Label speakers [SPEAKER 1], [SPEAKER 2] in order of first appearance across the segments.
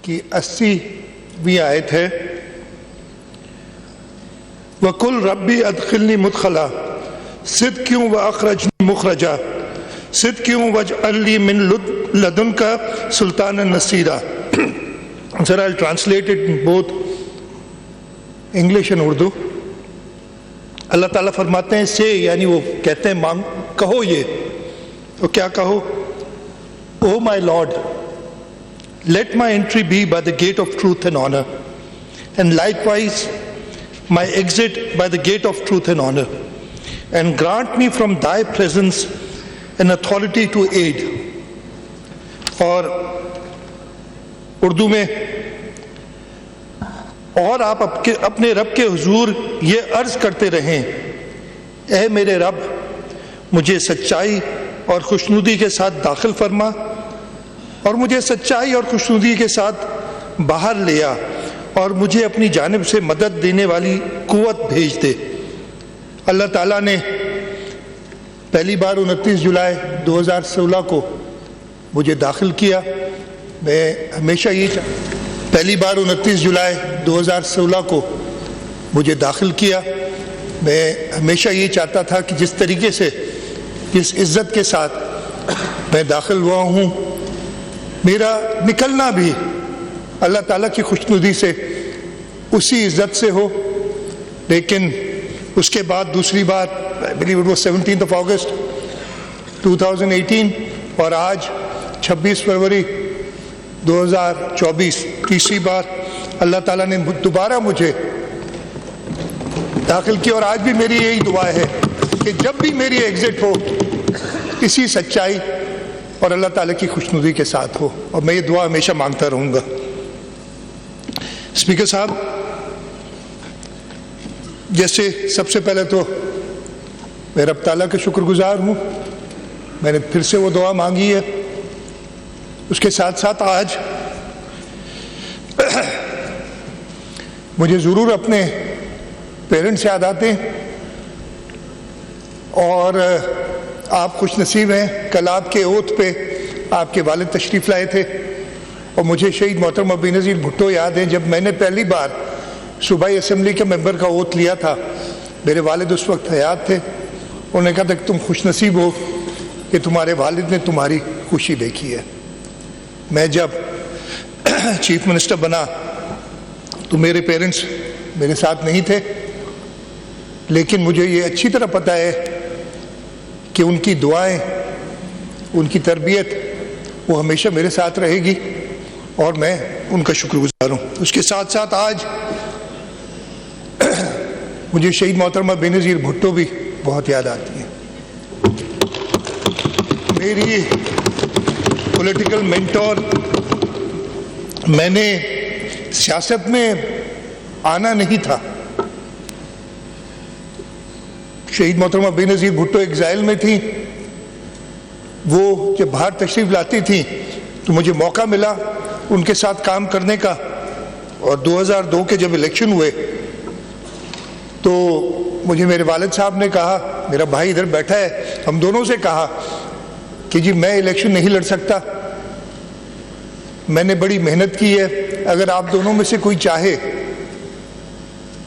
[SPEAKER 1] کی 80ویں آیت ہے، وَقُلْ رَبِّ أَدْخِلْنِي مُدْخَلًا صِدْقٍ وَأَخْرِجْنِي مُخْرَجًا صِدْقٍ وَاجْعَلْ لِي مِن لَّدُنْكَ سُلْطَانًا نَصِيرًا. Sir, I'll translate it in both English and Urdu. اللہ تعالیٰ فرماتے ہیں سے، یعنی وہ کہتے ہیں مانگ، کہو یہ، تو کیا کہو؟ او مائی lord, let my entry be by the gate of truth and honor, and likewise my exit by the gate of truth and honor, and grant me from thy presence an authority to aid. اور اردو میں، اور آپ اپنے رب کے حضور یہ عرض کرتے رہیں، اے میرے رب، مجھے سچائی اور خوشنودی کے ساتھ داخل فرما، اور مجھے سچائی اور خوشنودی کے ساتھ باہر لیا، اور مجھے اپنی جانب سے مدد دینے والی قوت بھیج دے. اللہ تعالیٰ نے پہلی بار 29 جولائی 2016 کو مجھے داخل کیا. میں ہمیشہ یہ پہلی بار 29 جولائی 2016 کو مجھے داخل کیا. میں ہمیشہ یہ چاہتا تھا کہ جس طریقے سے، جس عزت کے ساتھ میں داخل ہوا ہوں، میرا نکلنا بھی اللہ تعالیٰ کی خوشنودی سے اسی عزت سے ہو. لیکن اس کے بعد دوسری بار I believe it was 17th of August 2018 اور آج 26 فروری 2024 تیسری بار اللہ تعالیٰ نے دوبارہ مجھے داخل کیا. اور آج بھی میری یہی دعا ہے کہ جب بھی میری ایگزٹ ہو اسی سچائی اور اللہ تعالیٰ کی خوشنودی کے ساتھ ہو، اور میں یہ دعا ہمیشہ مانگتا رہوں گا. اسپیکر صاحب، جیسے سب سے پہلے تو میں رب تعالیٰ کا شکر گزار ہوں، میں نے پھر سے وہ دعا مانگی ہے. اس کے ساتھ ساتھ آج مجھے ضرور اپنے پیرنٹس یاد آتے ہیں، اور آپ خوش نصیب ہیں. کل آپ کے اوتھ پہ آپ کے والد تشریف لائے تھے، اور مجھے شہید محترم بے نظیر بھٹو یاد ہیں. جب میں نے پہلی بار صوبائی اسمبلی کے ممبر کا اوتھ لیا تھا، میرے والد اس وقت حیات تھے. انہوں نے کہا تھا کہ تم خوش نصیب ہو کہ تمہارے والد نے تمہاری خوشی دیکھی ہے. میں جب چیف منسٹر بنا تو میرے پیرنٹس میرے ساتھ نہیں تھے، لیکن مجھے یہ اچھی طرح پتہ ہے کہ ان کی دعائیں، ان کی تربیت وہ ہمیشہ میرے ساتھ رہے گی، اور میں ان کا شکر گزار ہوں. اس کے ساتھ ساتھ آج مجھے شہید محترمہ بے نظیر بھٹو بھی بہت یاد آتی ہیں. میری پولیٹیکل مینٹور. میں نے سیاست میں آنا نہیں تھا. شہید محترمہ بے نظیر بھٹو ایگزائل میں تھیں. وہ جب باہر تشریف لاتی تھیں تو مجھے موقع ملا ان کے ساتھ کام کرنے کا. اور 2002 کے جب الیکشن ہوئے تو مجھے میرے والد صاحب نے کہا، میرا بھائی ادھر بیٹھا ہے، ہم دونوں سے کہا کہ جی میں الیکشن نہیں لڑ سکتا، میں نے بڑی محنت کی ہے، اگر آپ دونوں میں سے کوئی چاہے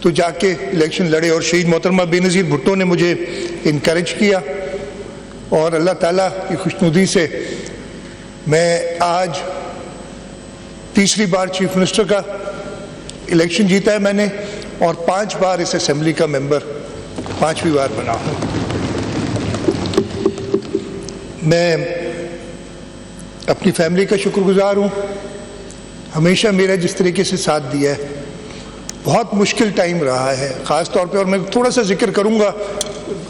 [SPEAKER 1] تو جا کے الیکشن لڑے. اور شہید محترمہ بے نظیر بھٹو نے مجھے انکریج کیا، اور اللہ تعالیٰ کی خوشنودی سے میں آج تیسری بار چیف منسٹر کا الیکشن جیتا ہے میں نے، اور 5 بار اس اسمبلی کا ممبر 5ویں بار بنا ہوں. میں اپنی فیملی کا شکر گزار ہوں. ہمیشہ میرا جس طریقے سے ساتھ دیا ہے. بہت مشکل ٹائم رہا ہے خاص طور پہ، اور میں تھوڑا سا ذکر کروں گا.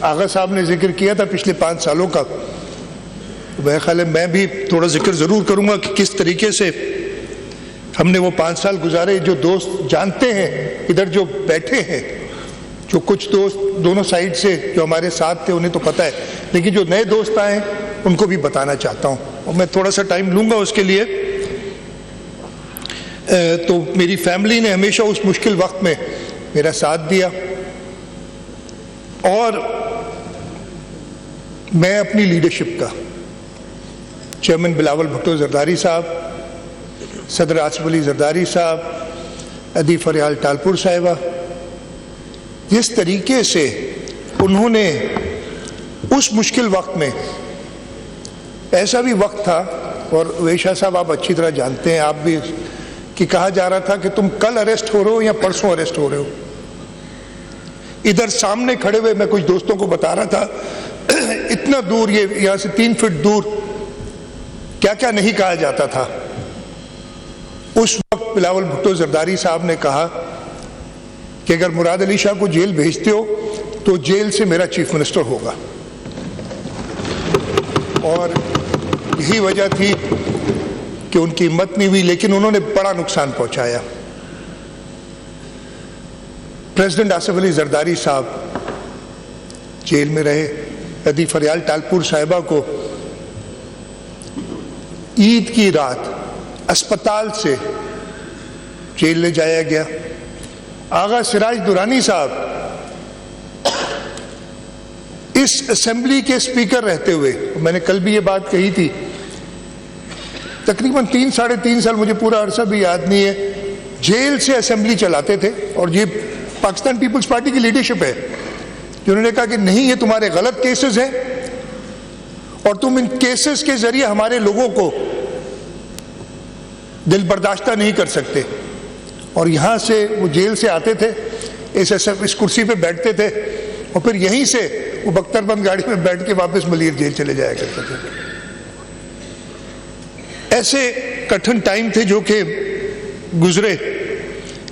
[SPEAKER 1] آغا صاحب نے ذکر کیا تھا پچھلے 5 سالوں کا، میرا خیال ہے میں بھی تھوڑا ذکر ضرور کروں گا کہ کس طریقے سے ہم نے وہ 5 سال گزارے. جو دوست جانتے ہیں ادھر جو بیٹھے ہیں، جو کچھ دوست دونوں سائڈ سے جو ہمارے ساتھ تھے انہیں تو پتہ ہے، لیکن جو نئے دوست آئے ہیں ان کو بھی بتانا چاہتا ہوں، اور میں تھوڑا سا ٹائم لوں گا اس کے لیے. تو میری فیملی نے ہمیشہ اس مشکل وقت میں میرا ساتھ دیا، اور میں اپنی لیڈرشپ کا چیئرمین بلاول بھٹو زرداری صاحب، صدر آصف علی زرداری صاحب، ادی فریال ٹالپور صاحبہ، جس طریقے سے انہوں نے اس مشکل وقت میں، ایسا بھی وقت تھا، اور ویشا صاحب آپ اچھی طرح جانتے ہیں، آپ بھی، کہ کہا جا رہا تھا کہ تم کل اریسٹ ہو رہے ہو یا پرسوں اریسٹ ہو رہے ہو. ادھر سامنے کھڑے ہوئے میں کچھ دوستوں کو بتا رہا تھا اتنا دور، یہ یہاں سے 3 فٹ دور کیا کیا نہیں کہا جاتا تھا. اس وقت بلاول بھٹو زرداری صاحب نے کہا کہ اگر مراد علی شاہ کو جیل بھیجتے ہو تو جیل سے میرا چیف منسٹر ہوگا. اور یہی وجہ تھی کہ ان کی ہمت نہیں ہوئی، لیکن انہوں نے بڑا نقصان پہنچایا. پریزیڈنٹ آصف علی زرداری صاحب جیل میں رہے. ادی فریال ٹالپور صاحبہ کو عید کی رات اسپتال سے جیل لے جایا گیا. آغا سراج دورانی صاحب اس اسمبلی کے اسپیکر رہتے ہوئے، میں نے کل بھی یہ بات کہی تھی، تقریباً 3-3.5 سال، مجھے پورا عرصہ بھی یاد نہیں ہے، جیل سے اسمبلی چلاتے تھے. اور یہ پاکستان پیپلز پارٹی کی لیڈرشپ ہے جنہوں نے کہا کہ نہیں، یہ تمہارے غلط کیسز ہیں اور تم ان کیسز کے ذریعے ہمارے لوگوں کو دل برداشتہ نہیں کر سکتے. اور یہاں سے وہ جیل سے آتے تھے، اس کرسی پہ بیٹھتے تھے، اور پھر یہیں سے وہ بختر بند گاڑی میں بیٹھ کے واپس ملیر جیل چلے جایا کرتے تھے. ایسے کٹھن ٹائم تھے جو کہ گزرے.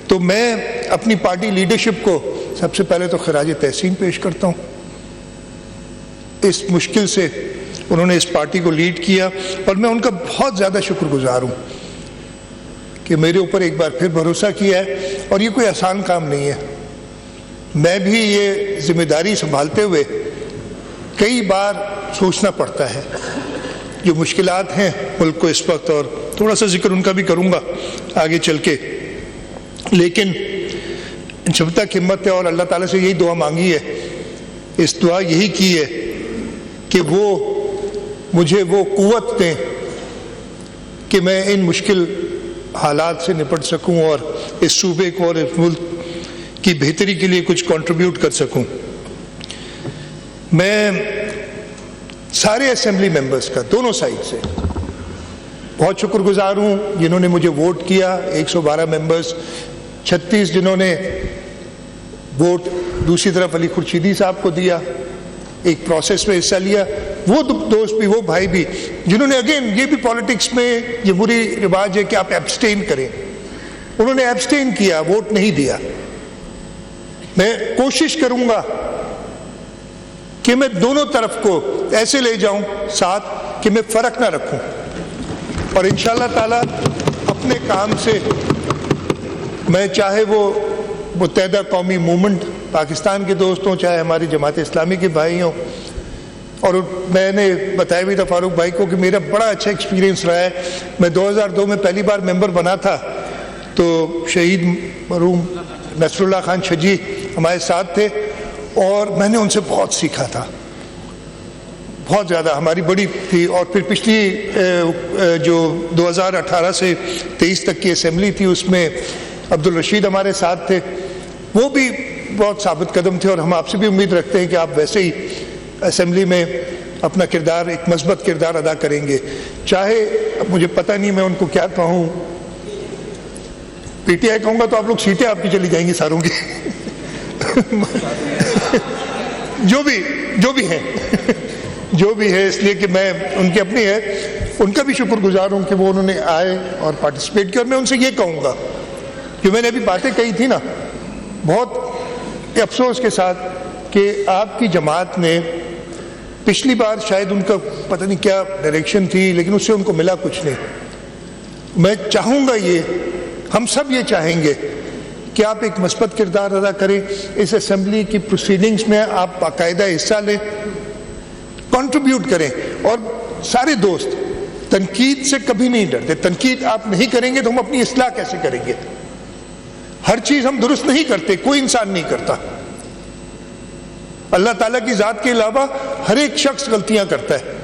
[SPEAKER 1] تو میں اپنی پارٹی لیڈرشپ کو سب سے پہلے تو خراج تحسین پیش کرتا ہوں. اس مشکل سے انہوں نے اس پارٹی کو لیڈ کیا، اور میں ان کا بہت زیادہ شکر گزار ہوں کہ میرے اوپر ایک بار پھر بھروسہ کیا ہے. اور یہ کوئی آسان کام نہیں ہے. میں بھی یہ ذمہ داری سنبھالتے ہوئے کئی بار سوچنا پڑتا ہے جو مشکلات ہیں ملک کو اس وقت، اور تھوڑا سا ذکر ان کا بھی کروں گا آگے چل کے. لیکن جب تک ہمت ہے، اور اللہ تعالیٰ سے یہی دعا مانگی ہے، اس دعا یہی کی ہے کہ وہ مجھے وہ قوت دیں کہ میں ان مشکل حالات سے نپٹ سکوں اور اس صوبے کو اور اس ملک کی بہتری کے لیے کچھ کنٹریبیوٹ کر سکوں. میں سارے اسمبلی ممبرز کا دونوں سائڈ سے بہت شکر گزار ہوں جنہوں نے مجھے ووٹ کیا. 112 ممبرز، 36 جنہوں نے ووٹ دوسری طرف علی خورشیدی صاحب کو دیا، ایک پروسیس میں حصہ لیا. وہ دوست بھی، وہ بھائی بھی جنہوں نے، اگین یہ بھی پالیٹکس میں یہ بری رواج ہے کہ آپ ایبسٹین کریں، انہوں نے ایبسٹین کیا، ووٹ نہیں دیا. میں کوشش کروں گا کہ میں دونوں طرف کو ایسے لے جاؤں ساتھ کہ میں فرق نہ رکھوں، اور انشاءاللہ تعالیٰ اپنے کام سے میں، چاہے وہ متحدہ قومی موومنٹ پاکستان کے دوست ہوں، چاہے ہماری جماعت اسلامی کے بھائی ہوں. اور میں نے بتایا بھی تھا فاروق بھائی کو کہ میرا بڑا اچھا ایکسپیرینس رہا ہے. میں 2002 میں پہلی بار ممبر بنا تھا تو شہید مرحوم نصر اللہ خان چھجی ہمارے ساتھ تھے، اور میں نے ان سے بہت سیکھا تھا، بہت زیادہ. ہماری بڑی تھی. اور پھر پچھلی جو 2018 سے 23 تک کی اسمبلی تھی، اس میں عبدالرشید ہمارے ساتھ تھے، وہ بھی بہت ثابت قدم تھے. اور ہم آپ سے بھی امید رکھتے ہیں کہ آپ ویسے ہی اسمبلی میں اپنا کردار، ایک مثبت کردار ادا کریں گے. چاہے اب مجھے پتہ نہیں میں ان کو کیا کہوں، پی ٹی آئی کہوں گا تو آپ لوگ سیٹیں آپ کی چلی جائیں گی ساروں کی جو بھی ہے، اس لیے کہ میں ان کی اپنی ہے، ان کا بھی شکر گزار ہوں کہ وہ انہوں نے آئے اور پارٹیسپیٹ کیا. اور میں ان سے یہ کہوں گا جو میں نے ابھی باتیں کہی تھی نا، بہت افسوس کے ساتھ کہ آپ کی جماعت نے پچھلی بار شاید ان کا پتہ نہیں کیا ڈائریکشن تھی، لیکن اس سے ان کو ملا کچھ نہیں. میں چاہوں گا، یہ ہم سب یہ چاہیں گے کہ آپ ایک مثبت کردار ادا کریں اس اسمبلی کی پروسیڈنگز میں، آپ باقاعدہ حصہ لیں، کنٹریبیوٹ کریں. اور سارے دوست تنقید سے کبھی نہیں ڈرتے. تنقید آپ نہیں کریں گے تو ہم اپنی اصلاح کیسے کریں گے؟ ہر چیز ہم درست نہیں کرتے، کوئی انسان نہیں کرتا. اللہ تعالیٰ کی ذات کے علاوہ ہر ایک شخص غلطیاں کرتا ہے.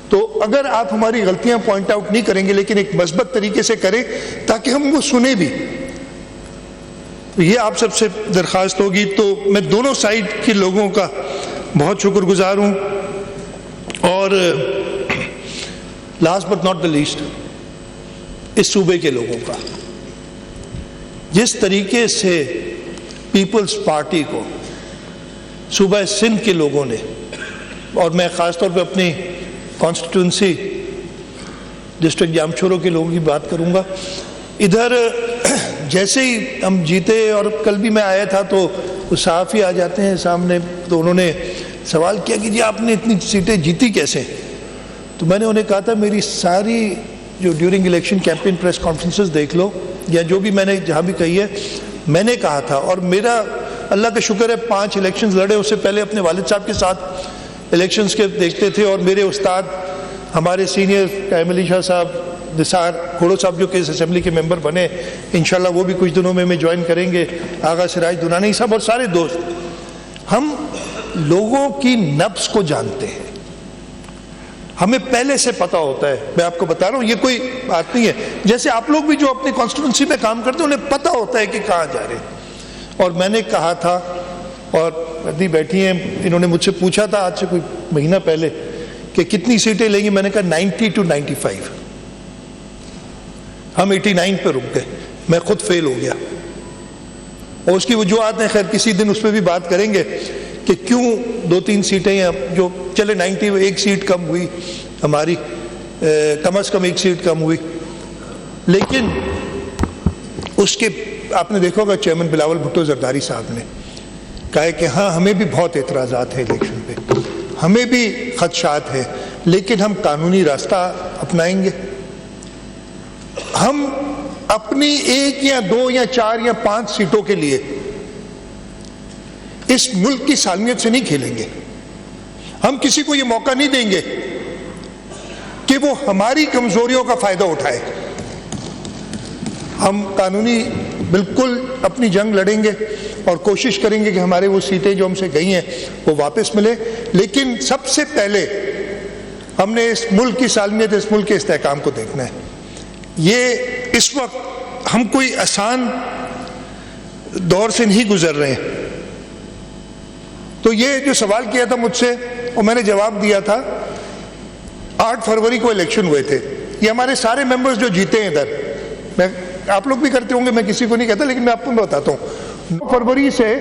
[SPEAKER 1] تو اگر آپ ہماری غلطیاں پوائنٹ آؤٹ نہیں کریں گے لیکن ایک مثبت طریقے سے کریں تاکہ ہم وہ سنیں بھی، یہ آپ سب سے درخواست ہوگی. تو میں دونوں سائڈ کے لوگوں کا بہت شکر گزار ہوں. اور last but not the least, اس صوبے کے لوگوں کا جس طریقے سے پیپلز پارٹی کو صوبہ سندھ کے لوگوں نے، اور میں خاص طور پہ اپنی کانسٹیٹوئنسی ڈسٹرکٹ جامشورو کے لوگوں کی بات کروں گا. ادھر جیسے ہی ہم جیتے، اور کل بھی میں آیا تھا تو وہ صحافی آ جاتے ہیں سامنے، تو انہوں نے سوال کیا کہ جی آپ نے اتنی سیٹیں جیتی کیسے؟ تو میں نے انہیں کہا تھا میری ساری جو during election campaign press conferences دیکھ لو، یا جو بھی میں نے جہاں بھی کہی ہے، میں نے کہا تھا. اور میرا اللہ کا شکر ہے 5 الیکشنز لڑے، اس سے پہلے اپنے والد صاحب کے ساتھ الیکشنز کے دیکھتے تھے، اور میرے استاد ہمارے سینئر قائم علی شاہ صاحب، نثار گھوڑو صاحب جو کہ اس اسمبلی کے ممبر بنے، انشاءاللہ وہ بھی کچھ دنوں میں جوائن کریں گے، آغا سراج دنانی صاحب اور سارے دوست. ہم لوگوں کی نبض کو جانتے ہیں، ہمیں پہلے سے پتا ہوتا ہے. میں آپ کو بتا رہا ہوں، یہ کوئی بات نہیں ہے. جیسے آپ لوگ بھی جو اپنی کانسٹیٹوئنسی میں کام کرتے ہیں انہیں پتا ہوتا ہے کہ کہاں جا رہے ہیں. اور میں نے کہا تھا، اور ردی بیٹھی ہیں، انہوں نے مجھ سے پوچھا تھا آج سے کوئی مہینہ پہلے کہ کتنی سیٹیں لیں گی، میں نے کہا 90 to 95. ہم 89 پہ رک گئے، میں خود فیل ہو گیا. اور اس کی وجوہات ہیں، خیر کسی دن اس پہ بھی بات کریں گے کہ کیوں 2-3 سیٹیں ہیں جو چلے 90، ایک سیٹ کم ہوئی ہماری، کم از کم ایک سیٹ کم ہوئی. لیکن اس کے آپ نے دیکھا ہوگا چیئرمین بلاول بھٹو زرداری صاحب نے کہا ہے کہ ہاں ہمیں بھی بہت اعتراضات ہیں الیکشن پہ، ہمیں بھی خدشات ہیں، لیکن ہم قانونی راستہ اپنائیں گے. ہم اپنی 1 یا 2 یا 4 یا 5 سیٹوں کے لیے اس ملک کی سالمیت سے نہیں کھیلیں گے. ہم کسی کو یہ موقع نہیں دیں گے کہ وہ ہماری کمزوریوں کا فائدہ اٹھائے. ہم قانونی بالکل اپنی جنگ لڑیں گے اور کوشش کریں گے کہ ہمارے وہ سیٹیں جو ہم سے گئی ہیں وہ واپس ملے. لیکن سب سے پہلے ہم نے اس ملک کی سالمیت، اس ملک کے استحکام کو دیکھنا ہے. یہ اس وقت ہم کوئی آسان دور سے نہیں گزر رہے ہیں. تو یہ جو سوال کیا تھا مجھ سے، اور میں نے جواب دیا تھا، 8 فروری کو الیکشن ہوئے تھے. یہ ہمارے سارے ممبرز جو جیتے ہیں ادھر، میں آپ لوگ بھی کرتے ہوں گے، میں کسی کو نہیں کہتا، لیکن میں آپ کو بتاتا ہوں، 9 فروری سے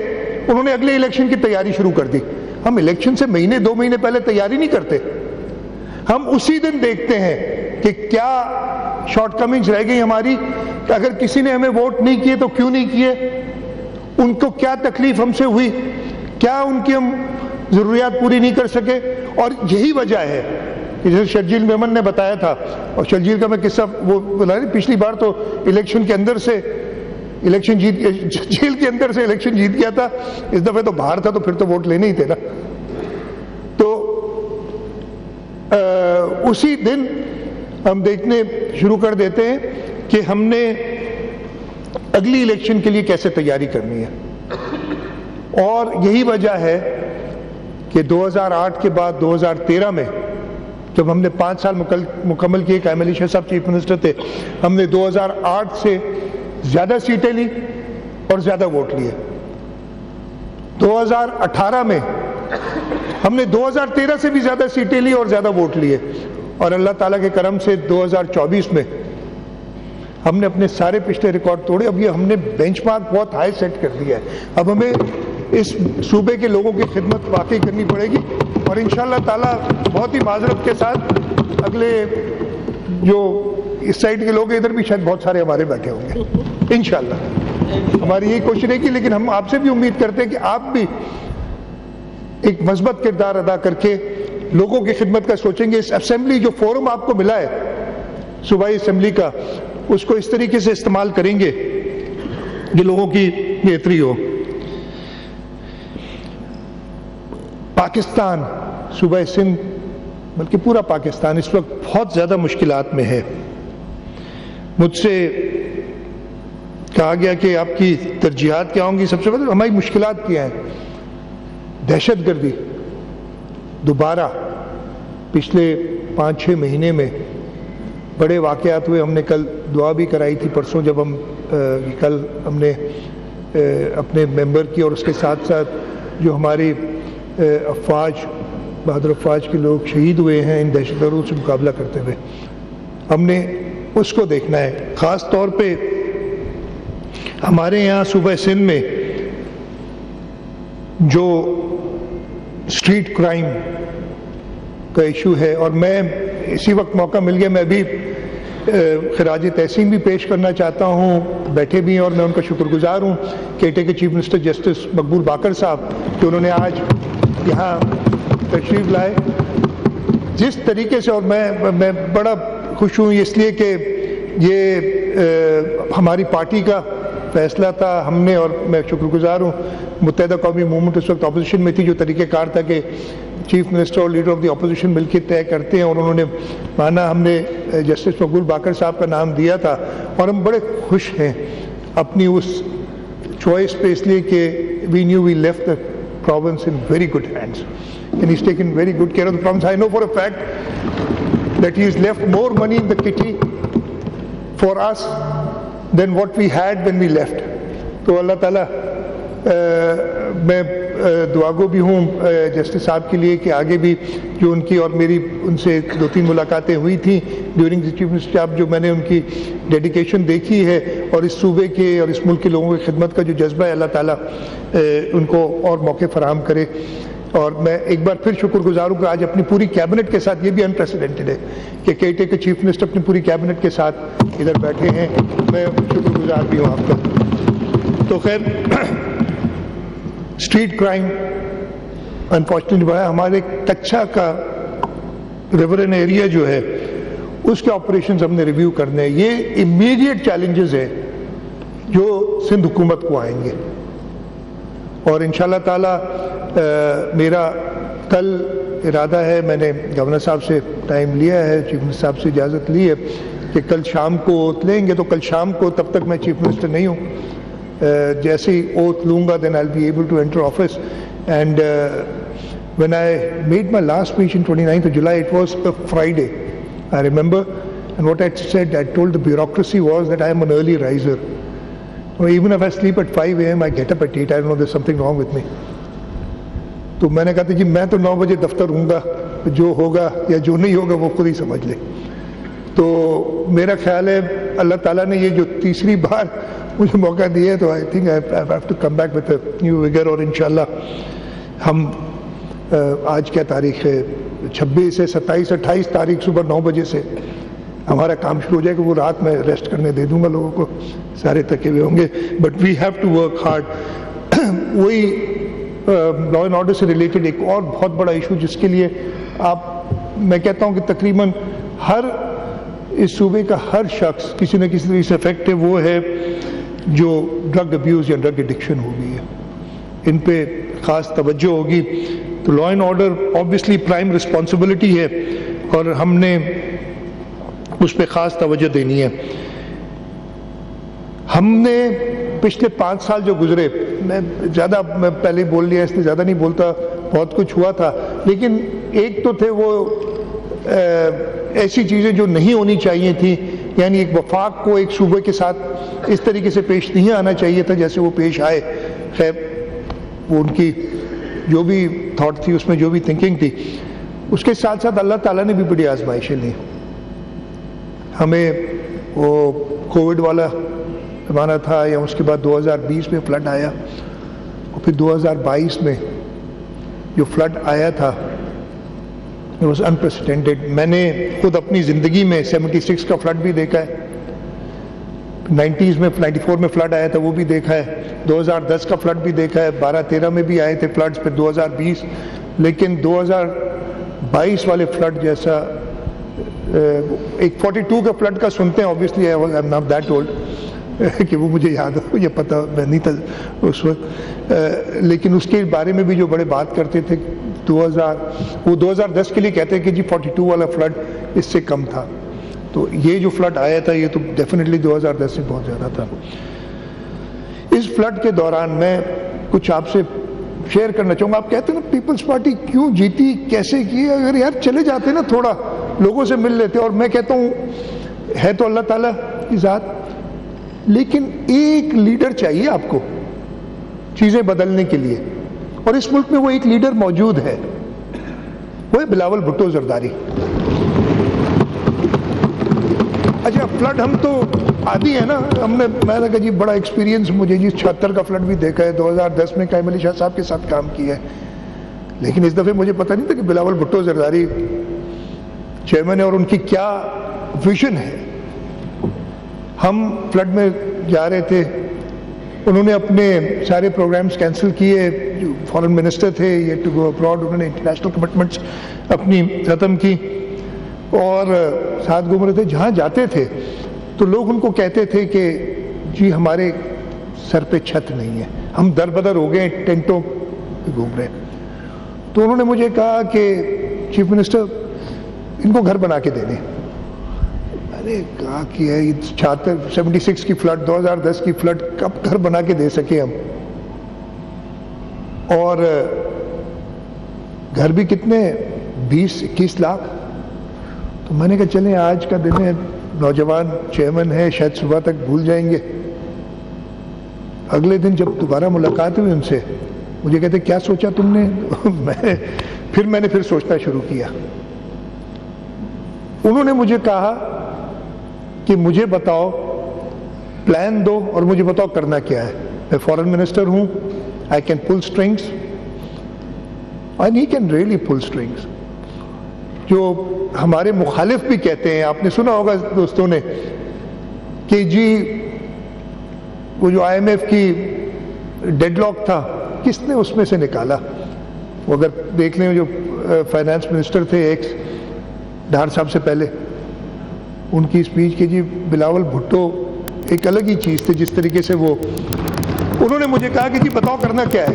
[SPEAKER 1] انہوں نے اگلے الیکشن کی تیاری شروع کر دی. ہم الیکشن سے مہینے 2 مہینے پہلے تیاری نہیں کرتے. ہم اسی دن دیکھتے ہیں کہ کیا شارٹ کمنگز رہ گئی ہماری، کہ اگر کسی نے ہمیں ووٹ نہیں کیے تو کیوں نہیں کیے، ان کو کیا تکلیف ہم سے ہوئی، کیا ان کی ہم ضروریات پوری نہیں کر سکے. اور یہی وجہ ہے کہ جیسے شرجیل میمن نے بتایا تھا، اور شرجیل کا میں قصہ وہ بتا رہی، پچھلی بار تو الیکشن کے اندر سے الیکشن جیل کے اندر سے الیکشن جیت گیا تھا، اس دفعہ تو باہر تھا تو پھر تو ووٹ لینے ہی تھے نا. تو اسی دن ہم دیکھنے شروع کر دیتے ہیں کہ ہم نے اگلی الیکشن کے لیے کیسے تیاری کرنی ہے. اور یہی وجہ ہے کہ 2008 کے بعد 2013 میں جب ہم نے 5 سال مکمل کیے، قائم علی شاہ صاحب چیف منسٹر تھے، ہم نے 2008 سے زیادہ سیٹیں لی اور زیادہ ووٹ لیے. 2018 میں ہم نے 2013 سے بھی زیادہ سیٹیں لی اور زیادہ ووٹ لیے. اور اللہ تعالیٰ کے کرم سے 2024 میں ہم نے اپنے سارے پچھلے ریکارڈ توڑے. اب یہ ہم نے بینچ مارک بہت ہائی سیٹ کر دیا ہے. اب ہمیں اس صوبے کے لوگوں کی خدمت واقعی کرنی پڑے گی، اور انشاءاللہ تعالیٰ بہت ہی معذرت کے ساتھ اگلے جو اس سائڈ کے لوگ ادھر بھی شاید بہت سارے ہمارے بیٹھے ہوں گے انشاءاللہ. ہماری یہی کوشش رہے گی، لیکن ہم آپ سے بھی امید کرتے ہیں کہ آپ بھی ایک مثبت کردار ادا کر کے لوگوں کی خدمت کا سوچیں گے. اس اسمبلی جو فورم آپ کو ملا ہے صوبائی اسمبلی کا، اس کو اس طریقے سے استعمال کریں گے کہ لوگوں کی بہتری ہو. پاکستان، صوبہ سندھ بلکہ پورا پاکستان اس وقت بہت زیادہ مشکلات میں ہے. مجھ سے کہا گیا کہ آپ کی ترجیحات کیا ہوں گی. سب سے پہلے ہماری مشکلات کیا ہیں؟ دہشت گردی دوبارہ پچھلے 5-6 مہینے میں بڑے واقعات ہوئے. ہم نے کل دعا بھی کرائی تھی پرسوں جب کل ہم نے اپنے ممبر کی اور اس کے ساتھ ساتھ جو ہماری افواج بہادر افواج کے لوگ شہید ہوئے ہیں ان دہشت گردوں سے مقابلہ کرتے ہوئے, ہم نے اس کو دیکھنا ہے. خاص طور پہ ہمارے یہاں صوبہ سندھ میں جو اسٹریٹ کرائم کا ایشو ہے, اور میں اسی وقت موقع مل گیا, میں بھی خراج تحسین بھی پیش کرنا چاہتا ہوں, بیٹھے بھی ہیں اور میں ان کا شکر گزار ہوں کیٹے کے چیف منسٹر جسٹس مقبول باقر صاحب کہ انہوں نے آج یہاں تشریف لائے. جس طریقے سے, اور میں بڑا خوش ہوں اس لیے کہ یہ ہماری پارٹی کا فیصلہ تھا, ہم نے, اور میں شکر گزار ہوں متحدہ قومی موومنٹ اس وقت اپوزیشن میں تھی, جو طریقہ کار تھا کہ چیف منسٹر اور لیڈر آف دی اپوزیشن مل کے طے کرتے ہیں, اور انہوں نے مانا, ہم نے جسٹس مقبول باقر صاحب کا نام دیا تھا, اور ہم بڑے خوش ہیں اپنی اس چوائس پہ, اس لیے کہ we knew we left the province in very good hands and he's taken very good care of the province. I know for a fact that he's left more money in the kitty for us than what we had when we left. تو اللہ تعالیٰ, میں دعا گو بھی ہوں justice صاحب کے لیے کہ آگے بھی جو ان کی اور میری ان سے 2-3 ملاقاتیں ہوئی تھیں during the chief minister job, جو میں نے ان کی ڈیڈیکیشن دیکھی ہے اور اس صوبے کے اور اس ملک کے لوگوں کی خدمت کا جو جذبہ ہے, اللہ تعالیٰ ان کو اور موقع فراہم کرے. اور میں ایک بار پھر شکر گزار ہوں کہ آج اپنی پوری کیبنٹ کے ساتھ, یہ بھی انپریسیڈنٹڈ ہے کہ کیٹے کے چیف منسٹر اپنی پوری کیبنٹ کے ساتھ ادھر بیٹھے ہیں, میں شکر گزار بھی ہوں آپ کا. تو خیر, اسٹریٹ کرائم انفارچونیٹلی بڑا ہے. ہمارے کچھا کا ریورن ایریا جو ہے اس کے آپریشنز ہم نے ریویو کرنے ہیں. یہ امیڈیٹ چیلنجز ہیں جو سندھ حکومت کو آئیں گے, اور انشاءاللہ تعالیٰ میرا کل ارادہ ہے, میں نے گورنر صاحب سے ٹائم لیا ہے, چیف منسٹر صاحب سے اجازت لی ہے کہ کل شام کو اوتھ لیں گے. تو کل شام کو, تب تک میں چیف منسٹر نہیں ہوں, جیسے ہی اوتھ لوں گا then I'll be able to enter office. And when I made my last speech in 29th of July, it was a Friday, I remember, and what I said, I told the bureaucracy was that I am an early riser. Or even if I sleep at 5 a.m., I get up at 8. I don't know, there's something wrong with me. تو میں نے کہا تھا جی میں تو 9 بجے دفتر ہوں گا, جو ہوگا یا جو نہیں ہوگا وہ خود ہی سمجھ لے. تو میرا خیال ہے اللہ تعالیٰ نے یہ جو تیسری بار مجھے موقع دیا ہے, تو I think I have to come back with a new vigor. اور انشاءاللہ ہم آج کیا تاریخ ہے, 26 ہے, 27, 28 تاریخ صبح 9 بجے سے ہمارا کام شروع ہو جائے گا. وہ رات میں ریسٹ کرنے دے دوں گا لوگوں کو, سارے تھکے ہوئے ہوں گے, but we have to work hard. وہی لا اینڈ آرڈر سے ریلیٹڈ ایک اور بہت بڑا ایشو جس کے لیے میں کہتا ہوں کہ تقریباً ہر اس صوبے کا ہر شخص کسی نہ کسی طرح سے افیکٹ ہے, وہ ہے جو ڈرگ ابیوز یا ڈرگ ایڈکشن ہو گئی ہے. ان پہ خاص توجہ ہوگی. تو لا and order obviously prime responsibility ہے اور ہم نے اس پہ خاص توجہ دینی ہے. ہم نے پچھلے 5 سال جو گزرے, میں پہلے بول لیا, اس لیے زیادہ نہیں بولتا, بہت کچھ ہوا تھا, لیکن ایک تو تھے وہ ایسی چیزیں جو نہیں ہونی چاہیے تھیں, یعنی ایک وفاق کو ایک صوبے کے ساتھ اس طریقے سے پیش نہیں آنا چاہیے تھا جیسے وہ پیش آئے. خیر, وہ ان کی جو بھی تھاٹ تھی, اس میں جو بھی تھنکنگ تھی, اس کے ساتھ ساتھ اللہ تعالیٰ نے بھی بڑی آزمائشیں لی. ہمیں وہ کووڈ والا زمانہ تھا, یا اس کے بعد 2020 میں فلڈ آیا, اور پھر 2022 میں جو فلڈ آیا تھا it was unprecedented. میں نے خود اپنی زندگی میں 76 کا فلڈ بھی دیکھا ہے, 90s میں 94 میں فلڈ آیا تھا وہ بھی دیکھا ہے, 2010 کا فلڈ بھی دیکھا ہے, 12-13 میں بھی آئے تھے فلڈز, پھر 2020, لیکن 2022 والے فلڈ جیسا ایک 42 کا فلڈ کا سنتے ہیں, obviously I am not that old کہ وہ مجھے یاد ہو, یہ پتہ میں نہیں تھا اس وقت, لیکن اس کے بارے میں بھی جو بڑے بات کرتے تھے, وہ 2010 کے لیے کہتے ہیں کہ جی 42 والا فلڈ اس سے کم تھا. تو یہ جو فلڈ آیا تھا یہ تو ڈیفینیٹلی 2010 سے بہت زیادہ تھا. اس فلڈ کے دوران میں کچھ آپ سے شیئر کرنا چاہوں گا. آپ کہتے ہیں نا پیپلز پارٹی کیوں جیتی, کیسے کی, اگر یار چلے جاتے نا تھوڑا لوگوں سے مل لیتے. اور میں کہتا ہوں ہے تو اللہ تعالیٰ کی ذات, لیکن ایک لیڈر چاہیے آپ کو چیزیں بدلنے کے لیے, اور اس ملک میں وہ ایک لیڈر موجود ہے, وہ ہے بلاول بھٹو زرداری. اچھا فلڈ ہم تو عادی ہے نا, میں نے کہا جی بڑا ایکسپیرینس مجھے جی 76 کا فلڈ بھی دیکھا ہے, 2010 میں قائم علی شاہ صاحب کے ساتھ کام کیا ہے, لیکن اس دفعہ مجھے پتہ نہیں تھا کہ بلاول بھٹو زرداری چیئرمین ہے اور ان کی کیا ویژن ہے. ہم فلڈ میں جا رہے تھے, انہوں نے اپنے سارے پروگرامز کینسل کیے, جو فارن منسٹر تھے یہ ٹو گو ابراڈ, انہوں نے انٹرنیشنل کمٹمنٹس اپنی ختم کی اور ساتھ گھوم رہے تھے. جہاں جاتے تھے تو لوگ ان کو کہتے تھے کہ جی ہمارے سر پہ چھت نہیں ہے, ہم در بدر ہو گئے, ٹینٹوں پہ گھوم رہے ہیں. تو انہوں نے مجھے کہا کہ چیف منسٹر ان کو گھر بنا کے دے دیں. میں نے کہا کہ یہ 76 کی فلڈ, 2010 کی فلڈ کب گھر بنا کے دے سکے ہم, اور گھر بھی کتنے 20-21 لاکھ. تو میں نے کہا چلیں آج کا دن ہے, نوجوان چیئرمین ہے, شاید صبح تک بھول جائیں گے. اگلے دن جب دوبارہ ملاقات ہوئی ان سے, مجھے کہتے کیا سوچا تم نے؟ میں نے سوچنا شروع کیا. انہوں نے مجھے کہا کہ مجھے بتاؤ, پلان دو اور مجھے بتاؤ کرنا کیا ہے. میں فارن منسٹر ہوں, I can pull strings and he can really pull strings. جو ہمارے مخالف بھی کہتے ہیں, آپ نے سنا ہوگا دوستوں نے کہ جی وہ جو آئی ایم ایف کی ڈیڈ لاک تھا کس نے اس میں سے نکالا. وہ اگر دیکھ لیں جو فائنانس منسٹر تھے ایکس ڈھار صاحب سے پہلے, ان کی اسپیچ کہ جی بلاول بھٹو ایک الگ ہی چیز تھی. جس طریقے سے وہ انہوں نے مجھے کہا کہ جی بتاؤ کرنا کیا ہے.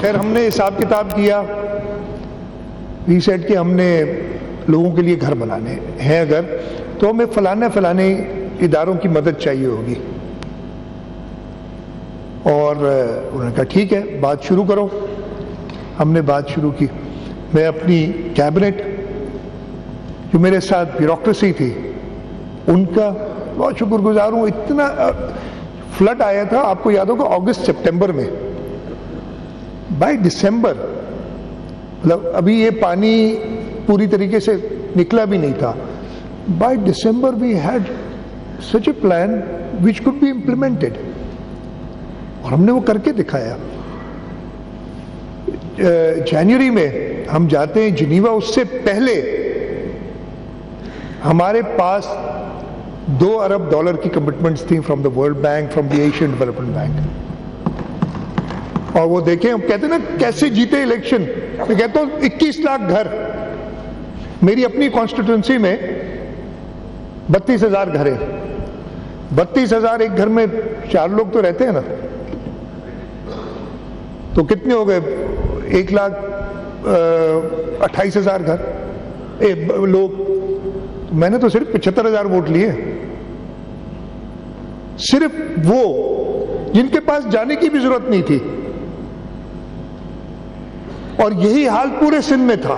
[SPEAKER 1] خیر ہم نے حساب کتاب کیا, وی سیٹ کہ ہم نے لوگوں کے لیے گھر بنانے ہیں اگر تو ہمیں فلانے اداروں کی مدد چاہیے ہوگی. اور انہوں نے کہا ٹھیک ہے بات شروع کرو. ہم نے بات شروع کی. میں اپنی کیبنٹ جو میرے ساتھ بیوروکریسی تھی ان کا بہت شکر گزار ہوں. اتنا فلڈ آیا تھا آپ کو یاد ہوگا اگست سپٹمبر میں, بائی دسمبر مطلب ابھی یہ پانی پوری طریقے سے نکلا بھی نہیں تھا. By December we had such a plan which could be implemented, اور ہم نے وہ کر کے دکھایا. جنوری میں ہم جاتے ہیں جنیوا, اس سے پہلے ہمارے پاس $2 ارب کی کمٹمنٹس تھیں from the world bank, from the Asian development bank. اور وہ دیکھیں, ہم کہتے ہیں نا کیسے جیتے الیکشن. میں کہتا ہوں 21 لاکھ گھر, میری اپنی کانسٹیٹوئنسی میں 32,000 گھر ہیں. 32,000 ایک گھر میں 4 لوگ تو رہتے ہیں نا, تو کتنے ہو گئے 1,28,000 گھر لوگ. میں نے تو صرف 75,000 ووٹ لیے, صرف وہ جن کے پاس جانے کی بھی ضرورت نہیں تھی. اور یہی حال پورے سندھ میں تھا.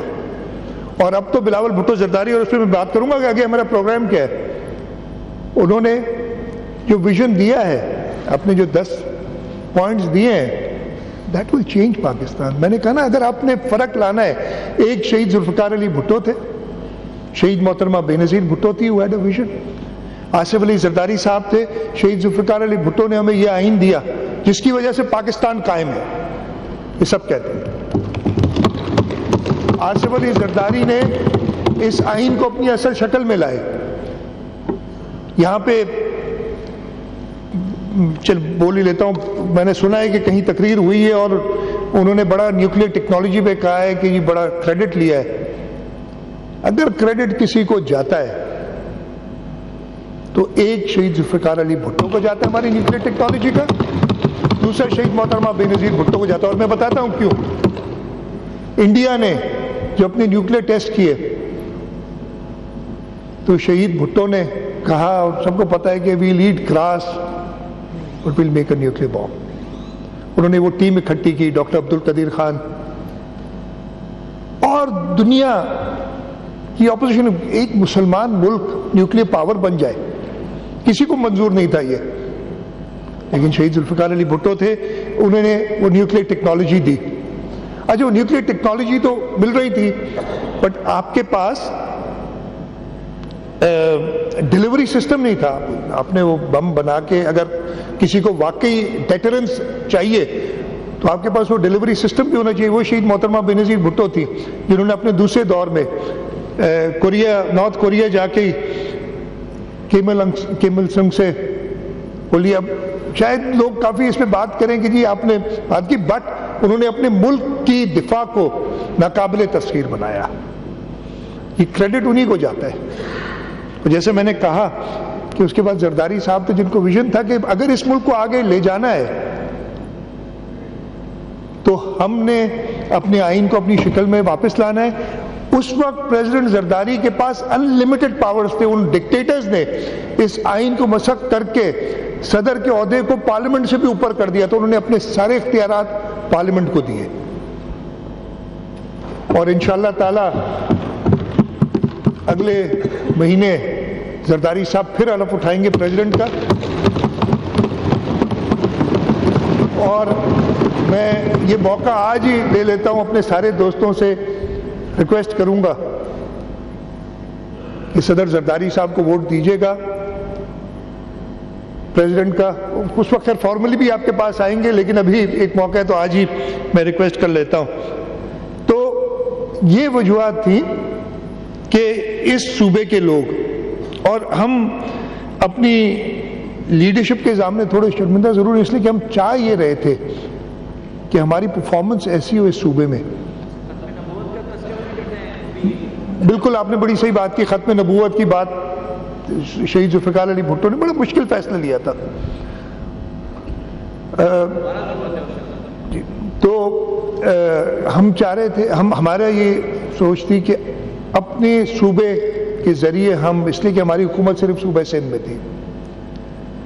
[SPEAKER 1] اور اب تو بلاول بھٹو زرداری, اور اس پہ میں بات کروں گا کہ آگے ہمارا پروگرام کیا ہے. انہوں نے جو ویژن دیا ہے, اپنے جو 10 پوائنٹس دیے ہیں, دیٹ ول چینج پاکستان. میں نے کہا نا اگر آپ نے فرق لانا ہے, ایک شہید ذوالفقار علی بھٹو تھے, شہید محترمہ بے نظیر بھٹو تھی, وہ had a vision. Asif Ali Zardari صاحب تھے, شہید ذوالفقار علی بھٹو نے ہمیں یہ آئین دیا جس کی وجہ سے پاکستان قائم ہے, یہ سب کہتے ہیں. آصف علی زرداری نے اس آئین کو اپنی اصل شکل میں لائے. یہاں پہ چل بول ہی لیتا ہوں, میں نے سنا ہے کہ کہیں تقریر ہوئی ہے اور انہوں نے بڑا نیوکلیر ٹیکنالوجی پہ کہا ہے کہ یہ بڑا کریڈٹ لیا ہے. اگر کریڈٹ کسی کو جاتا ہے تو ایک شہید ذوالفقار علی بھٹو کو جاتا ہے ہماری نیوکلیر ٹیکنالوجی کا, دوسرا شہید محترمہ بے نظیر بھٹو کو جاتا ہے. اور میں بتاتا ہوں کیوں. انڈیا نے جو اپنے نیوکلیر ٹیسٹ کیے تو شہید بھٹو نے کہا, اور سب کو پتا ہے کہ وی لیڈ کراس اور will make a nuclear bomb. انہوں نے وہ ٹیم اکٹھی کی, ڈاکٹر عبد القدیر خان, اور دنیا یہ اپوزیشن ایک مسلمان ملک نیوکلیر پاور بن جائے، کسی کو منظور نہیں تھا یہ، لیکن شہید ذوالفقار علی بھٹو تھے، انہوں نے وہ نیوکلیر ٹیکنالوجی دی. اچھا وہ نیوکلیر ٹیکنالوجی تو مل رہی تھی، بٹ آپ کے پاس ڈیلیوری سسٹم نہیں تھا. آپ نے وہ بم بنا کے اگر کسی کو واقعی ڈیٹرنس چاہیے تو آپ کے پاس وہ ڈیلیوری سسٹم بھی ہونا چاہیے. وہ شہید محترمہ بینظیر بھٹو تھی جنہوں نے اپنے دوسرے دور میں نارتھ کوریا جا کے کیم il سنگ سے بولی. اب شاید لوگ کافی اس پہ بات کریں کہ جی آپ نے بات کی، بٹ انہوں نے اپنے ملک کی دفاع کو ناقابل تسخیر بنایا. یہ کریڈٹ انہی کو جاتا ہے. جیسے میں نے کہا کہ اس کے بعد زرداری صاحب تھے جن کو ویژن تھا کہ اگر اس ملک کو آگے لے جانا ہے تو ہم نے اپنے آئین کو اپنی شکل میں واپس لانا ہے. اس وقت پریزیڈنٹ زرداری کے پاس انلمیٹڈ پاورز تھے. ان ڈکٹیٹرز نے اس آئین کو مسخ کر کے صدر کے عہدے کو پارلیمنٹ سے بھی اوپر کر دیا، تو انہوں نے اپنے سارے اختیارات پارلیمنٹ کو دیے. اور انشاءاللہ تعالی اگلے مہینے زرداری صاحب پھر حلف اٹھائیں گے پریزیڈنٹ کا. اور میں یہ موقع آج ہی لے لیتا ہوں، اپنے سارے دوستوں سے ریکویسٹ کروں گا کہ صدر زرداری صاحب کو ووٹ دیجیے گا پریزیڈنٹ کا. اس وقت خیر فارملی بھی آپ کے پاس آئیں گے، لیکن ابھی ایک موقع ہے تو آج ہی میں ریکویسٹ کر لیتا ہوں. تو یہ وجوہات تھیں کہ اس صوبے کے لوگ اور ہم اپنی لیڈرشپ کے سامنے تھوڑے شرمندہ ضرور، اس لیے کہ ہم چاہ یہ رہے تھے کہ ہماری پرفارمنس ایسی ہو اس صوبے میں. بالکل آپ نے بڑی صحیح بات کی، ختم نبوت کی بات شہید ذوالفقار علی بھٹو نے بڑا مشکل فیصلہ لیا تھا. تو ہم چاہ رہے تھے، ہمارا یہ سوچ تھی کہ اپنے صوبے کے ذریعے ہم، اس لیے کہ ہماری حکومت صرف صوبہ سندھ میں تھی،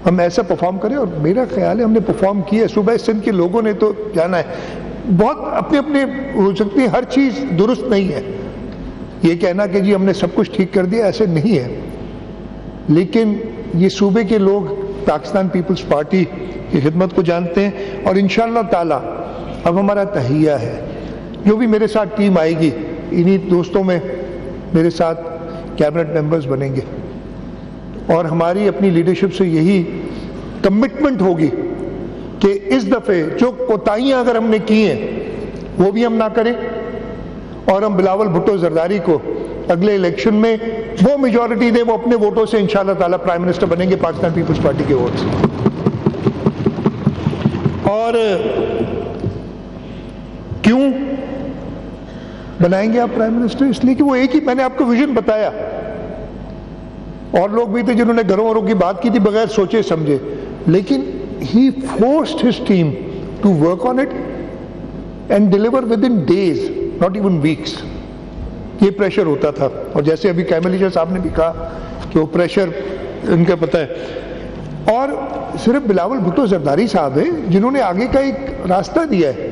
[SPEAKER 1] ہم ایسا پرفارم کریں. اور میرا خیال ہے ہم نے پرفارم کیا. صوبہ سندھ کے لوگوں نے تو جانا ہے، بہت اپنے اپنے ہو سکتی ہے، ہر چیز درست نہیں ہے. یہ کہنا کہ جی ہم نے سب کچھ ٹھیک کر دیا، ایسے نہیں ہے. لیکن یہ صوبے کے لوگ پاکستان پیپلز پارٹی کی خدمت کو جانتے ہیں. اور انشاءاللہ تعالی اب ہمارا تہیہ ہے، جو بھی میرے ساتھ ٹیم آئے گی انہی دوستوں میں میرے ساتھ کیبنٹ ممبرز بنیں گے. اور ہماری اپنی لیڈرشپ سے یہی کمٹمنٹ ہوگی کہ اس دفعے جو کوتاہیاں اگر ہم نے کی ہیں وہ بھی ہم نہ کریں، اور ہم بلاول بھٹو زرداری کو اگلے الیکشن میں وہ میجورٹی دیں، وہ اپنے ووٹوں سے انشاءاللہ تعالیٰ پرائم منسٹر بنیں گے پاکستان پیپلز پارٹی کے ووٹ سے. اور کیوں بنائیں گے آپ پرائم منسٹر؟ اس لیے کہ وہ ایک ہی، میں نے آپ کو ویژن بتایا، اور لوگ بھی تھے جنہوں نے گھروں وروں کی بات کی تھی بغیر سوچے سمجھے، لیکن he forced his team to work on it and deliver within days, not even weeks. یہ پریشر ہوتا تھا. اور جیسے ابھی کیملیشا صاحب نے بھی کہا کہ وہ پریشر ان کا پتہ ہے. اور صرف بلاول بھٹو زرداری صاحب ہیں جنہوں نے آگے کا ایک راستہ دیا ہے،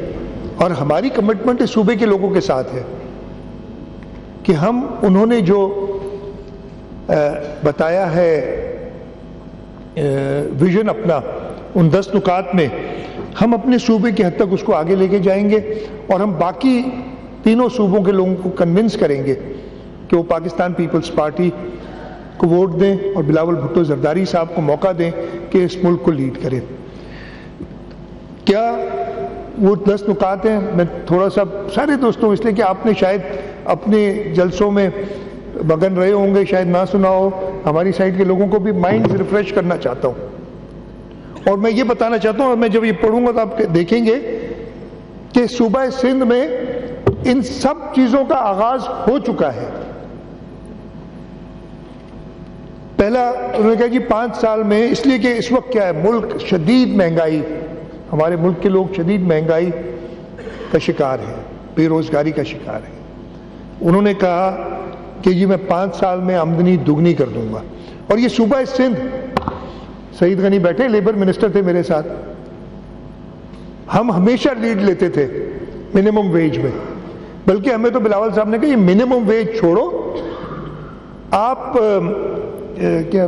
[SPEAKER 1] اور ہماری کمٹمنٹ اس صوبے کے لوگوں کے ساتھ ہے کہ ہم، انہوں نے جو بتایا ہے ویژن اپنا ان 10 نکات میں، ہم اپنے صوبے کی حد تک اس کو آگے لے کے جائیں گے. اور ہم باقی تینوں صوبوں کے لوگوں کو کنونس کریں گے کہ وہ پاکستان پیپلز پارٹی کو ووٹ دیں اور بلاول بھٹو زرداری صاحب کو موقع دیں کہ اس ملک کو لیڈ کریں. کیا وہ 10 نکات ہیں؟ میں تھوڑا سا سارے دوستوں، اس لیے کہ آپ نے شاید اپنے جلسوں میں مگن رہے ہوں گے، شاید نہ سنا ہو، ہماری سائڈ کے لوگوں کو بھی مائنڈ ریفریش کرنا چاہتا ہوں. اور میں یہ بتانا چاہتا ہوں، اور میں جب یہ پڑھوں گا تو آپ دیکھیں گے کہ صوبہ سندھ میں ان سب چیزوں کا آغاز ہو چکا ہے. پہلا انہوں نے کہا جی 5 سال میں، اس لیے کہ اس وقت کیا ہے، ملک شدید مہنگائی، ہمارے ملک کے لوگ شدید مہنگائی کا شکار ہیں، بے روزگاری کا شکار ہیں. انہوں نے کہا کہ جی میں 5 سال میں آمدنی دگنی کر دوں گا. اور یہ صوبہ سندھ، سعید غنی بیٹھے، لیبر منسٹر تھے میرے ساتھ، ہم ہمیشہ لیڈ لیتے تھے منیمم ویج میں. بلکہ ہمیں تو بلاول صاحب نے کہا یہ منیمم ویج چھوڑو،
[SPEAKER 2] آپ کیا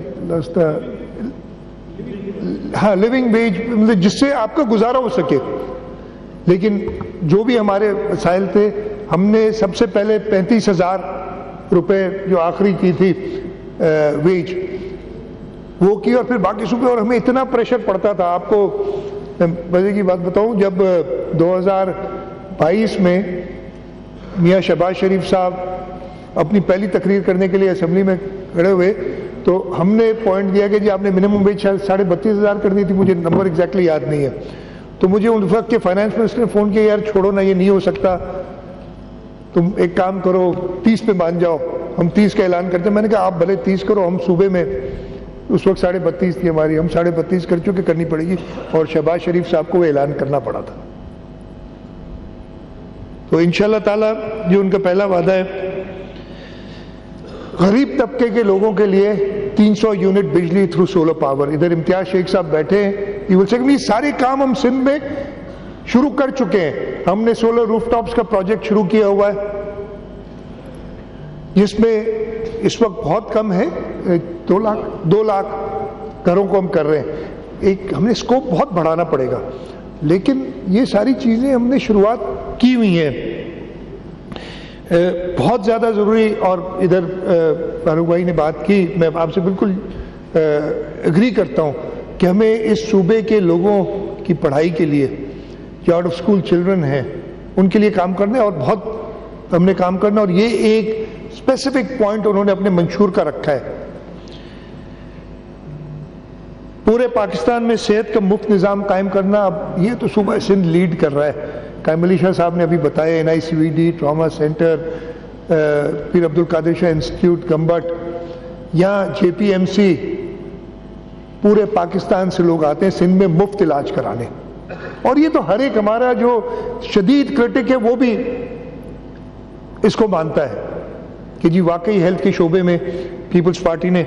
[SPEAKER 2] ہاں لیونگ ویج مطلب جس سے آپ کا گزارا ہو سکے. لیکن جو بھی ہمارے وسائل تھے ہم نے سب سے پہلے 35,000 روپے جو آخری کی تھی ویج وہ کی, اور پھر باقی صوبے. اور ہمیں اتنا پریشر پڑتا تھا, آپ کو مزے کی بات بتاؤں, جب 2022 میں میاں شہباز شریف صاحب اپنی پہلی تقریر کرنے کے لیے اسمبلی میں کھڑے ہوئے تو ہم نے پوائنٹ دیا کہ جی آپ نے منیمم ویج 32,500 کر دی تھی, مجھے نمبر ایگزیکٹلی یاد نہیں ہے. تو مجھے ان وقت کے فائنانس منسٹر نے فون کیا, یار چھوڑو نا, یہ نہیں ہو سکتا, تم ایک کام کرو 30 پہ مان جاؤ, ہم 30 کا اعلان کرتے ہیں. میں نے کہا آپ بھلے 30 کرو, ہم صوبے میں اس وقت 32.5 تھی ہماری, ہم 32.5 کر چکے, کرنی پڑے گی. اور شہباز شریف صاحب کو وہ اعلان کرنا پڑا تھا. تو انشاءاللہ تعالی جو ان کا پہلا وعدہ ہے, غریب طبقے کے لوگوں کے لیے 300 یونٹ بجلی تھرو سولر پاور. ادھر امتیاز شیخ صاحب بیٹھے ہیں, یہ سارے کام ہم سندھ میں شروع کر چکے ہیں. ہم نے سولر روف ٹاپس کا پروجیکٹ شروع کیا ہوا ہے جس میں اس وقت بہت کم ہے, 2 لاکھ گھروں کو ہم کر رہے ہیں. ہم نے اسکوپ بہت بڑھانا پڑے گا, لیکن یہ ساری چیزیں ہم نے شروعات کی ہوئی ہیں. بہت زیادہ ضروری, اور ادھر فاروق بھائی نے بات کی, میں آپ سے بالکل اگری کرتا ہوں کہ ہمیں اس صوبے کے لوگوں کی پڑھائی کے لیے جو آؤٹ آف اسکول چلڈرن ہیں ان کے لیے کام کرنا ہے, اور بہت ہم نے کام کرنا. اور یہ ایک اسپیسیفک پوائنٹ انہوں نے اپنے منشور کا رکھا ہے. پورے پاکستان میں صحت کا مفت نظام قائم کرنا, اب یہ تو صوبہ سندھ لیڈ کر رہا ہے. قائم علی شاہ صاحب نے ابھی بتایا, NICVD ٹراما سینٹر, پیر عبد القادر شاہ انسٹیٹیوٹ گمبٹ, یہاں JPMC, پورے پاکستان سے لوگ آتے ہیں سندھ میں مفت علاج کرانے. اور یہ تو ہر ایک ہمارا جو شدید کرٹک ہے وہ بھی اس کو مانتا ہے کہ جی واقعی ہیلتھ کے شعبے میں پیپلز پارٹی نے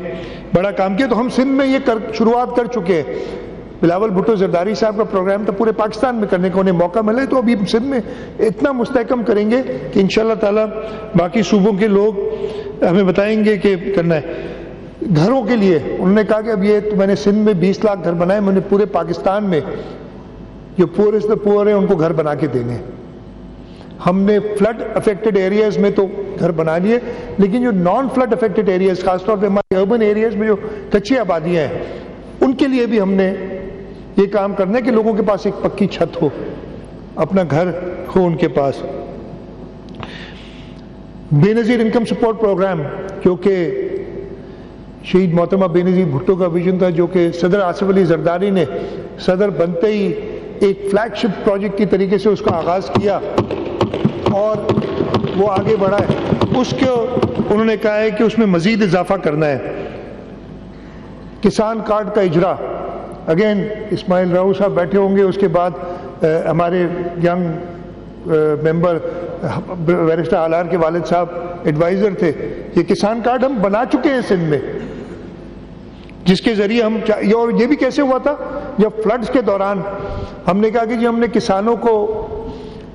[SPEAKER 2] بڑا کام کیا. تو ہم سندھ میں یہ شروعات کر چکے ہیں. بلاول بھٹو زرداری صاحب کا پروگرام تھا پورے پاکستان میں کرنے کا, انہیں موقع ملا ہے, تو ابھی سندھ میں اتنا مستحکم کریں گے کہ انشاءاللہ تعالی باقی صوبوں کے لوگ ہمیں بتائیں گے کہ کرنا ہے. گھروں کے لیے انہوں نے کہا کہ اب یہ میں نے سندھ میں 20 لاکھ گھر بنائے, میں نے پورے پاکستان میں جو پورسٹ دا پور ہیں ان کو گھر بنا کے دینے. ہم نے فلڈ افیکٹڈ ایریاز میں تو گھر بنا لیے, لیکن جو نان فلڈ افیکٹڈ ایریاز, خاص طور پہ ہمارے اربن ایریاز میں جو کچی آبادیاں ہیں, ان کے لیے بھی ہم نے یہ کام کرنا ہے کہ لوگوں کے پاس ایک پکی چھت ہو, اپنا گھر ہو ان کے پاس. بے نظیر انکم سپورٹ پروگرام جو کہ شہید محترمہ بے نظیر بھٹو کا ویژن تھا, جو کہ صدر آصف علی زرداری نے صدر بنتے ہی ایک فلیگ شپ پروجیکٹ کی طریقے سے اس کا آغاز کیا اور وہ آگے بڑھا ہے. اس کو انہوں نے کہا ہے کہ اس میں مزید اضافہ کرنا ہے. کسان کارڈ کا اجرا, اگین اسماعیل راؤ صاحب بیٹھے ہوں گے, اس کے بعد ہمارے ینگ ممبر بیرسٹر آلار کے والد صاحب ایڈوائزر تھے. یہ کسان کارڈ ہم بنا چکے ہیں سندھ میں, جس کے ذریعے ہم, اور یہ بھی کیسے ہوا تھا, جب فلڈز کے دوران ہم نے کہا کہ جی ہم نے کسانوں کو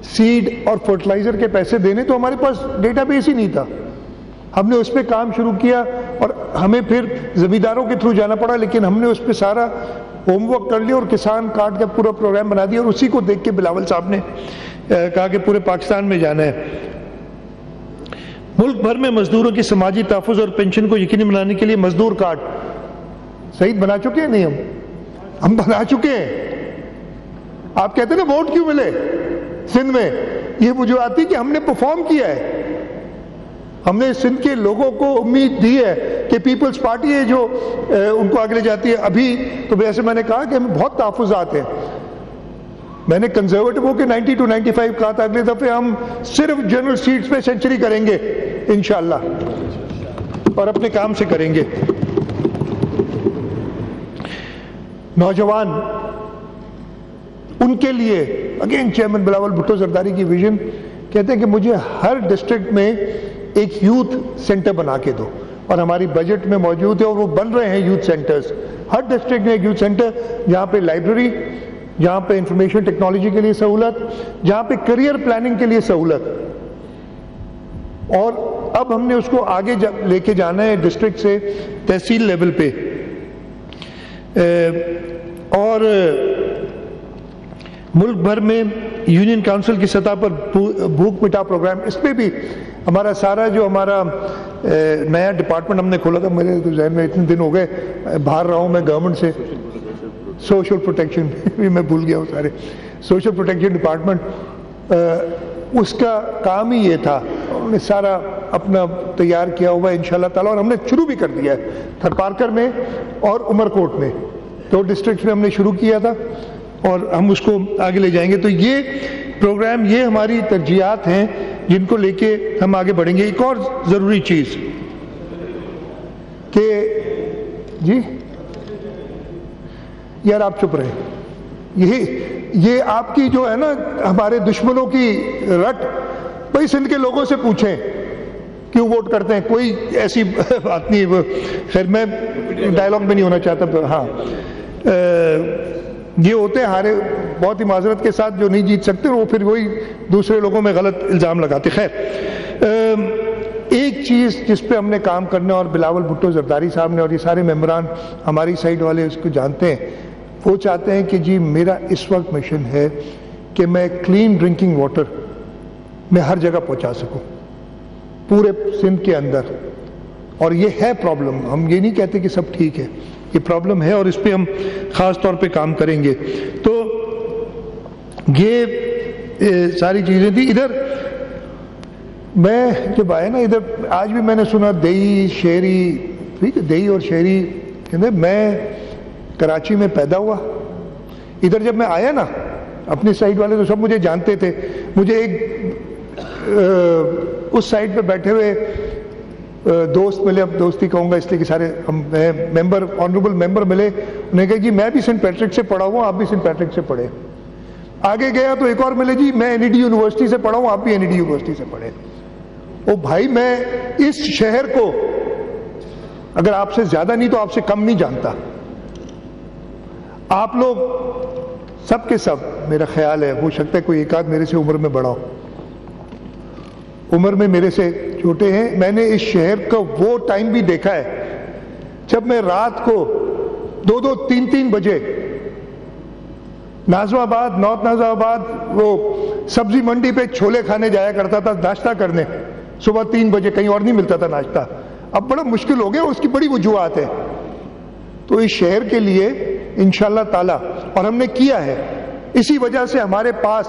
[SPEAKER 2] سیڈ اور فرٹیلائزر کے پیسے دینے, تو ہمارے پاس ڈیٹا بیس ہی نہیں تھا. ہم نے اس پہ کام شروع کیا اور ہمیں پھر زمینداروں کے تھرو جانا پڑا, لیکن ہم نے اس پہ سارا ہوم ورک کر لیا اور کسان کارڈ کا پورا پروگرام بنا دیا. اور اسی کو دیکھ کے بلاول صاحب نے کہا کہ پورے پاکستان میں جانا ہے. ملک بھر میں مزدوروں کی سماجی تحفظ اور پینشن کو یقینی بنانے کے لیے مزدور کارڈ صحیح بنا چکے ہیں. نہیں ہم بنا چکے ہیں. آپ کہتے ہیں نا ووٹ کیوں ملے سندھ میں, یہ وجوہات تھی کہ ہم نے پرفارم کیا ہے. ہم نے سندھ کے لوگوں کو امید دی ہے کہ پیپلز پارٹی ہے جو ان کو آگے لے جاتی ہے. ابھی تو ویسے میں نے کہا کہ ہمیں بہت تحفظات ہیں. میں نے کنزرویٹو کے 90 to 95 کہا تھا, اگلے دفعے ہم صرف جنرل سیٹس پہ سینچری کریں گے انشاءاللہ, اور اپنے کام سے کریں گے. نوجوان, ان کے لیے اگین چیئرمین بلاول بھٹو زرداری کی ویژن کہتے ہیں کہ مجھے ہر ڈسٹرکٹ میں ایک یوتھ سینٹر بنا کے دو, اور ہماری بجٹ میں موجود ہے اور وہ بن رہے ہیں یوتھ سینٹرز. ہر ڈسٹرکٹ میں ایک یوتھ سینٹر, جہاں پہ لائبریری, جہاں پہ انفارمیشن ٹیکنالوجی کے لیے سہولت, جہاں پہ کریئر پلاننگ کے لیے سہولت, اور اب ہم نے اس کو آگے لے کے جانا ہے ڈسٹرکٹ سے تحصیل لیول پہ، اور ملک بھر میں یونین کونسل کی سطح پر بھوک مٹا پروگرام، اس پہ بھی ہمارا سارا جو ہمارا نیا ڈپارٹمنٹ ہم نے کھولا تھا، میرے تو ذہن میں اتنے دن ہو گئے باہر رہا ہوں میں گورنمنٹ سے، سوشل پروٹیکشن بھی میں بھول گیا ہوں سارے، سوشل پروٹیکشن ڈپارٹمنٹ، اس کا کام ہی یہ تھا، انہوں نے سارا اپنا تیار کیا ہوا ہے انشاءاللہ تعالیٰ، اور ہم نے شروع بھی کر دیا ہے تھرپارکر میں اور عمر کوٹ میں، 2 ڈسٹرکٹس میں ہم نے شروع کیا تھا اور ہم اس کو آگے لے جائیں گے۔ تو یہ پروگرام، یہ ہماری ترجیحات ہیں جن کو لے کے ہم آگے بڑھیں گے۔ ایک اور ضروری چیز کہ جی یار آپ چپ رہے، یہ آپ کی جو ہے نا ہمارے دشمنوں کی رٹ، بھائی سندھ کے لوگوں سے پوچھیں کیوں ووٹ کرتے ہیں، کوئی ایسی بات نہیں، خیر میں ڈائلاگ میں نہیں ہونا چاہتا، ہاں یہ ہوتے ہیں ہارے بہت ہی معذرت کے ساتھ جو نہیں جیت سکتے، وہ پھر وہی دوسرے لوگوں میں غلط الزام لگاتے۔ خیر ایک چیز جس پہ ہم نے کام کرنا ہے، اور بلاول بھٹو زرداری صاحب نے اور یہ سارے ممبران ہماری سائڈ والے اس کو جانتے ہیں، وہ چاہتے ہیں کہ جی میرا اس وقت مشن ہے کہ میں کلین ڈرنکنگ واٹر میں ہر جگہ پہنچا سکوں پورے سندھ کے اندر، اور یہ ہے پرابلم، ہم یہ نہیں کہتے کہ سب ٹھیک ہے، یہ پرابلم ہے اور اس پہ ہم خاص طور پہ کام کریں گے۔ تو یہ ساری چیزیں تھیں۔ ادھر میں جب آیا نا، ادھر آج بھی میں نے سنا دیہی شہری، ٹھیک ہے، دیہی اور شہری، کہتے میں کراچی میں پیدا ہوا، ادھر جب میں آیا نا اپنی سائڈ والے تو سب مجھے جانتے تھے، مجھے ایک اس سائڈ پہ بیٹھے ہوئے دوست ملے، اب دوستی کہوں گا اس لیے کہ سارے ممبر، آنریبل ممبر ملے، انہوں نے کہا جی میں بھی سینٹ پیٹرک سے پڑھا ہوں، آپ بھی سینٹ پیٹرک سے پڑھے۔ آگے گیا تو ایک اور ملے، جی میں این ای ڈی یونیورسٹی سے پڑھا ہوں، آپ بھی این ای ڈی یونیورسٹی سے پڑھے۔ او بھائی میں اس شہر کو اگر آپ سے زیادہ نہیں تو آپ سے کم نہیں جانتا، آپ لوگ سب کے سب، میرا خیال ہے ہو سکتا ہے کوئی ایک آدھ میرے سے عمر میں بڑا ہو، عمر میں میرے سے چھوٹے ہیں، میں نے اس شہر کا وہ ٹائم بھی دیکھا ہے جب میں رات کو 2-2 3-3 بجے نازم آباد، نارتھ نازم آباد وہ سبزی منڈی پہ چھولے کھانے جایا کرتا تھا ناشتہ کرنے، صبح 3 بجے، کہیں اور نہیں ملتا تھا ناشتہ، اب بڑا مشکل ہو گیا، اس کی بڑی وجوہات ہے۔ تو اس شہر کے لیے انشاءاللہ تعالی، اور ہم نے کیا ہے، اسی وجہ سے ہمارے پاس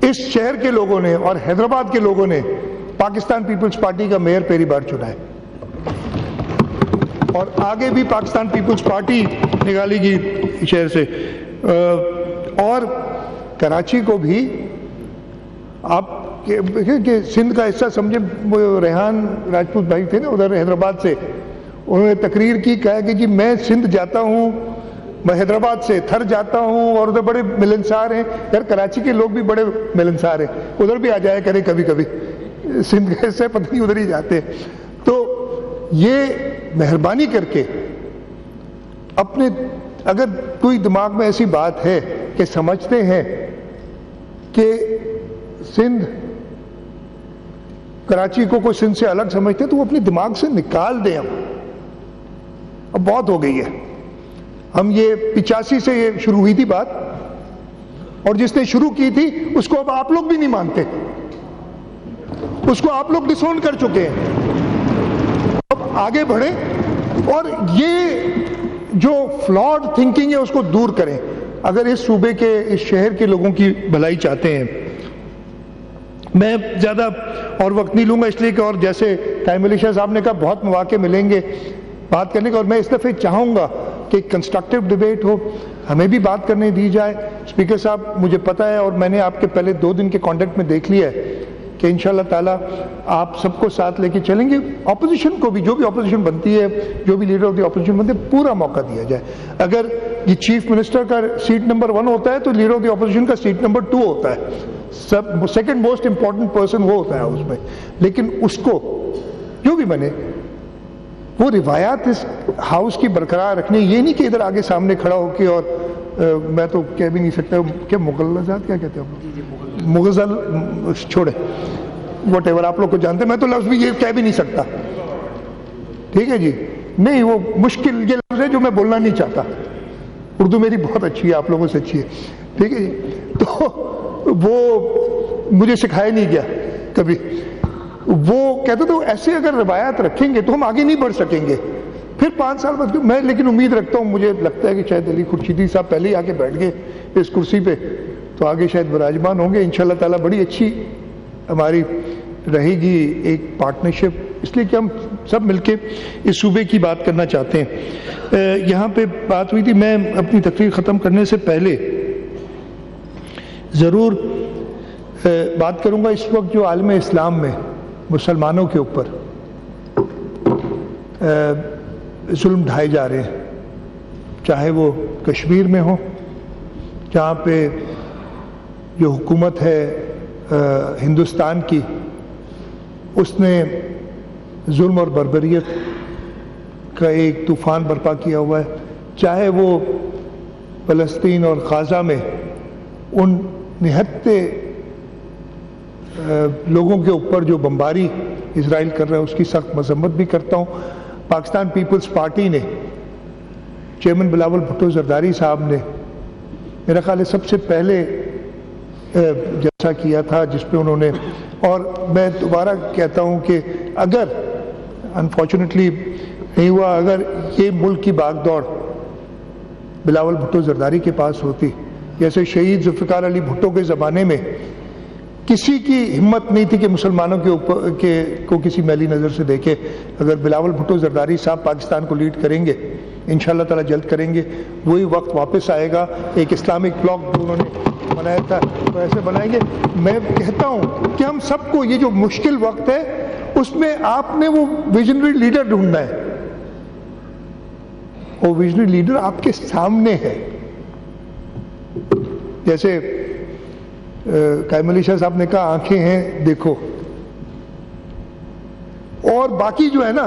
[SPEAKER 2] اس شہر کے لوگوں نے اور حیدرآباد کے لوگوں نے پاکستان پیپلز پارٹی کا میئر پہلی بار چنا ہے، اور آگے بھی پاکستان پیپلز پارٹی نکالے گی شہر سے، اور کراچی کو بھی آپ کہ سندھ کا حصہ سمجھے، ریحان راجپوت بھائی تھے نا ادھر حیدرآباد سے، انہوں نے تقریر کی، کہا کہ جی میں سندھ جاتا ہوں، میں حیدرآباد سے تھر جاتا ہوں، اور ادھر بڑے ملنسار ہیں، یار کراچی کے لوگ بھی بڑے ملنسار ہیں، ادھر بھی آ جایا کرے کبھی کبھی، سندھ کے حصے پتہ نہیں ادھر ہی جاتے۔ تو یہ مہربانی کر کے اپنے، اگر کوئی دماغ میں ایسی بات ہے کہ سمجھتے ہیں کہ سندھ، کراچی کو کوئی سندھ سے الگ سمجھتے ہیں، تو وہ اپنے دماغ سے نکال دیں، اب بہت ہو گئی ہے۔ ہم یہ 85 سے یہ شروع ہوئی تھی بات، اور جس نے شروع کی تھی اس کو اب آپ لوگ بھی نہیں مانتے، اس کو آپ لوگ ڈسون کر چکے ہیں، اب آگے بڑھیں اور یہ جو فلاڈ تھنکنگ ہے اس کو دور کریں۔ اگر اس صوبے کے، اس شہر کے لوگوں کی بھلائی چاہتے ہیں، میں زیادہ اور وقت نہیں لوں گا اس لیے کہ، اور جیسے قائم علی شاہ صاحب نے کہا بہت مواقع ملیں گے بات کرنے کا، اور میں اس دفعہ چاہوں گا کہ کنسٹرکٹیو ڈیبیٹ ہو، ہمیں بھی بات کرنے دی جائے۔ اسپیکر صاحب مجھے پتہ ہے، اور میں نے آپ کے پہلے 2 دن کے کانٹیکٹ میں دیکھ لیا ہے کہ انشاءاللہ تعالیٰ آپ سب کو ساتھ لے کے چلیں گے، اپوزیشن کو بھی، جو بھی اپوزیشن بنتی ہے، جو بھی لیڈر آف دی اپوزیشن بنتے ہیں، پورا موقع دیا جائے۔ اگر یہ چیف منسٹر کا سیٹ نمبر 1 ہوتا ہے تو لیڈر آف دی اپوزیشن کا سیٹ نمبر 2 ہوتا ہے، سیکنڈ موسٹ امپورٹنٹ پرسن وہ ہوتا ہے اس میں، لیکن اس کو جو بھی بنے وہ روایات اس ہاؤس کی برقرار رکھنی، یہ نہیں کہ ادھر آگے سامنے کھڑا ہو کے، اور میں تو کہہ بھی نہیں سکتا کہ مغلزات کیا کہتے ہیں، مغزل چھوڑے، وٹ ایور آپ لوگ کو جانتے ہیں، میں تو لفظ بھی یہ کہہ بھی نہیں سکتا، ٹھیک ہے جی، نہیں وہ مشکل یہ لفظ ہے جو میں بولنا نہیں چاہتا، اردو میری بہت اچھی ہے، آپ لوگوں سے اچھی ہے، ٹھیک ہے جی، تو وہ مجھے سکھایا نہیں گیا کبھی، وہ کہتے تو ایسے اگر روایات رکھیں گے تو ہم آگے نہیں بڑھ سکیں گے، پھر 5 سال بعد میں لیکن امید رکھتا ہوں، مجھے لگتا ہے کہ شاید علی خورشیدی صاحب پہلے ہی آ کے بیٹھ گئے اس کرسی پہ، تو آگے شاید براجمان ہوں گے انشاءاللہ تعالیٰ، بڑی اچھی ہماری رہے گی ایک پارٹنرشپ، اس لیے کہ ہم سب مل کے اس صوبے کی بات کرنا چاہتے ہیں۔ یہاں پہ بات ہوئی تھی، میں اپنی تقریر ختم کرنے سے پہلے ضرور بات کروں گا اس وقت جو عالم اسلام میں مسلمانوں کے اوپر ظلم ڈھائے جا رہے ہیں، چاہے وہ کشمیر میں ہو جہاں پہ جو حکومت ہے ہندوستان کی، اس نے ظلم اور بربریت کا ایک طوفان برپا کیا ہوا ہے، چاہے وہ فلسطین اور غازہ میں ان نہتے لوگوں کے اوپر جو بمباری اسرائیل کر رہا ہے اس کی سخت مذمت بھی کرتا ہوں۔ پاکستان پیپلز پارٹی نے چیئرمین بلاول بھٹو زرداری صاحب نے میرا خیال ہے سب سے پہلے جلسہ کیا تھا جس پہ انہوں نے، اور میں دوبارہ کہتا ہوں کہ اگر انفارچونیٹلی نہیں ہوا، اگر یہ ملک کی بھاگ دوڑ بلاول بھٹو زرداری کے پاس ہوتی، جیسے شہید ذوالفقار علی بھٹو کے زمانے میں کسی کی ہمت نہیں تھی کہ مسلمانوں کے اوپر کو کسی میلی نظر سے دیکھے، اگر بلاول بھٹو زرداری صاحب پاکستان کو لیڈ کریں گے انشاءاللہ تعالیٰ جلد کریں گے، وہی وقت واپس آئے گا، ایک اسلامک بلاک جو انہوں نے بنایا تھا تو ایسے بنائیں گے۔ میں کہتا ہوں کہ ہم سب کو یہ جو مشکل وقت ہے اس میں آپ نے وہ ویژنری لیڈر ڈھونڈنا ہے، وہ ویژنری لیڈر آپ کے سامنے ہے، جیسے قائم علی شاہ صاحب نے کہا آنکھیں ہیں دیکھو، اور باقی جو ہے نا،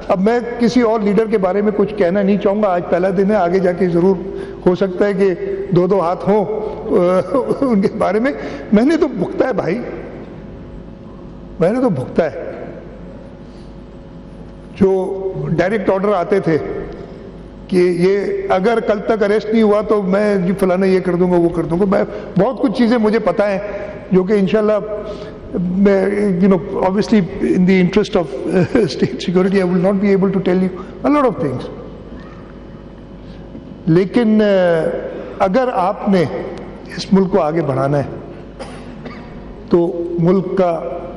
[SPEAKER 2] اب میں کسی اور لیڈر کے بارے میں کچھ کہنا نہیں چاہوں گا، آج پہلا دن ہے، آگے جا کے ضرور ہو سکتا ہے کہ 2 ہاتھ ہوں ان کے بارے میں، میں نے تو بھگتا ہے بھائی، میں نے تو بھگتا ہے، جو ڈائریکٹ آرڈر آتے تھے کہ یہ اگر کل تک اریسٹ نہیں ہوا تو میں جی فلانا یہ کر دوں گا وہ کر دوں گا، میں بہت کچھ چیزیں مجھے پتہ ہیں جو کہ انشاءاللہ میں obviously in the interest of state security I will not be able to tell you a lot of things، لیکن اگر آپ نے اس ملک کو آگے بڑھانا ہے تو ملک کا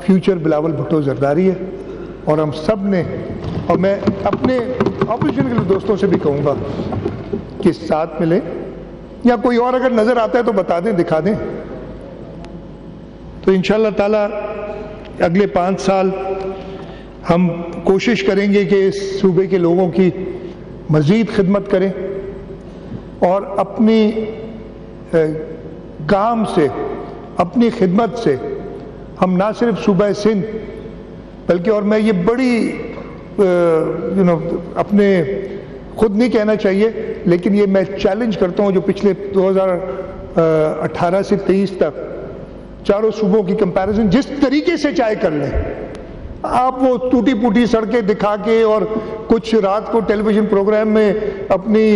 [SPEAKER 2] فیوچر بلاول بھٹو زرداری ہے، اور ہم سب نے، اور میں اپنے اپوزیشن کے دوستوں سے بھی کہوں گا کہ ساتھ ملیں، یا کوئی اور اگر نظر آتا ہے تو بتا دیں، دکھا دیں، تو انشاءاللہ تعالیٰ اگلے 5 سال ہم کوشش کریں گے کہ اس صوبے کے لوگوں کی مزید خدمت کریں، اور اپنی کام سے، اپنی خدمت سے ہم نہ صرف صوبہ سندھ بلکہ، اور میں یہ بڑی اپنے خود نہیں کہنا چاہیے لیکن یہ میں چیلنج کرتا ہوں، جو پچھلے 2018 سے 23 تک چاروں صوبوں کی کمپیریزن جس طریقے سے چاہے کر لیں، آپ وہ ٹوٹی پوٹی سڑکیں دکھا کے اور کچھ رات کو ٹیلی ویژن پروگرام میں اپنی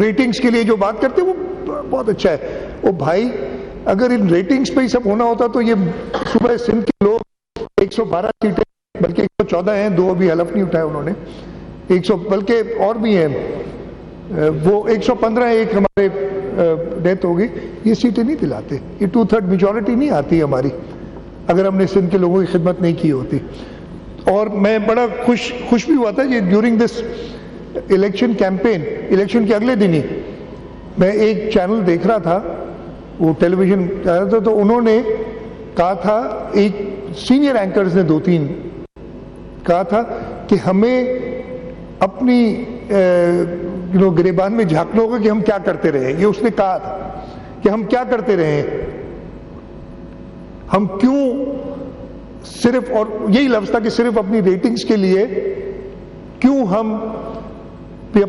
[SPEAKER 2] ریٹنگز کے لیے جو بات کرتے ہیں وہ بہت اچھا ہے، وہ بھائی اگر ان ریٹنگز پہ ہی سب ہونا ہوتا تو یہ صوبہ سندھ کے لوگ 112 سیٹیں بلکہ 114 ہیں، 2 ابھی حلف نہیں اٹھایا انہوں نے، 100 بلکہ اور بھی ہیں، وہ 115 ایک ہمارے ڈیتھ ہوگی، یہ سیٹیں نہیں دلاتے، یہ 2/3 میجورٹی نہیں آتی ہماری اگر ہم نے سندھ کے لوگوں کی خدمت نہیں کی ہوتی۔ اور میں بڑا خوش بھی ہوا تھا کہ during this election campaign, election کے اگلے دن ہی میں ایک چینل دیکھ رہا تھا، وہ ٹیلی ویژن کہہ رہا تھا، تو انہوں نے کہا تھا، ایک سینئر اینکرز نے 2-3 کہا تھا کہ ہمیں اپنی گریبان میں جھانکنا ہوگا کہ ہم کیا کرتے رہے، یہ اس نے کہا تھا کہ ہم کیا کرتے رہے، ہم کیوں صرف، اور یہی لفظ تھا کہ صرف اپنی ریٹنگز کے لیے کیوں ہم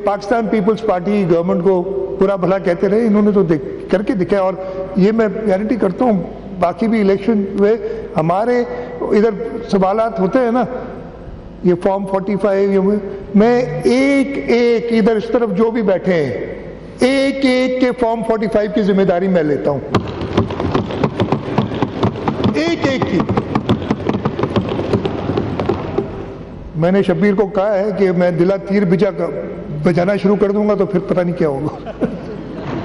[SPEAKER 2] پاکستان پیپلز پارٹی گورنمنٹ کو برا بھلا کہتے رہے، انہوں نے تو کر کے دکھایا، اور یہ میں گارنٹی کرتا ہوں باقی بھی الیکشن ہوئے ہمارے ادھر سوالات ہوتے ہیں نا, یہ فارم 45, میں ایک ایک ادھر اس طرف جو بھی بیٹھے ہیں ایک ایک کے فارم 45 کی ذمہ داری میں لیتا ہوں, ایک ایک کی. میں نے شبیر کو کہا ہے کہ میں دلا تیر بجانا شروع کر دوں گا تو پھر پتہ نہیں کیا ہوگا.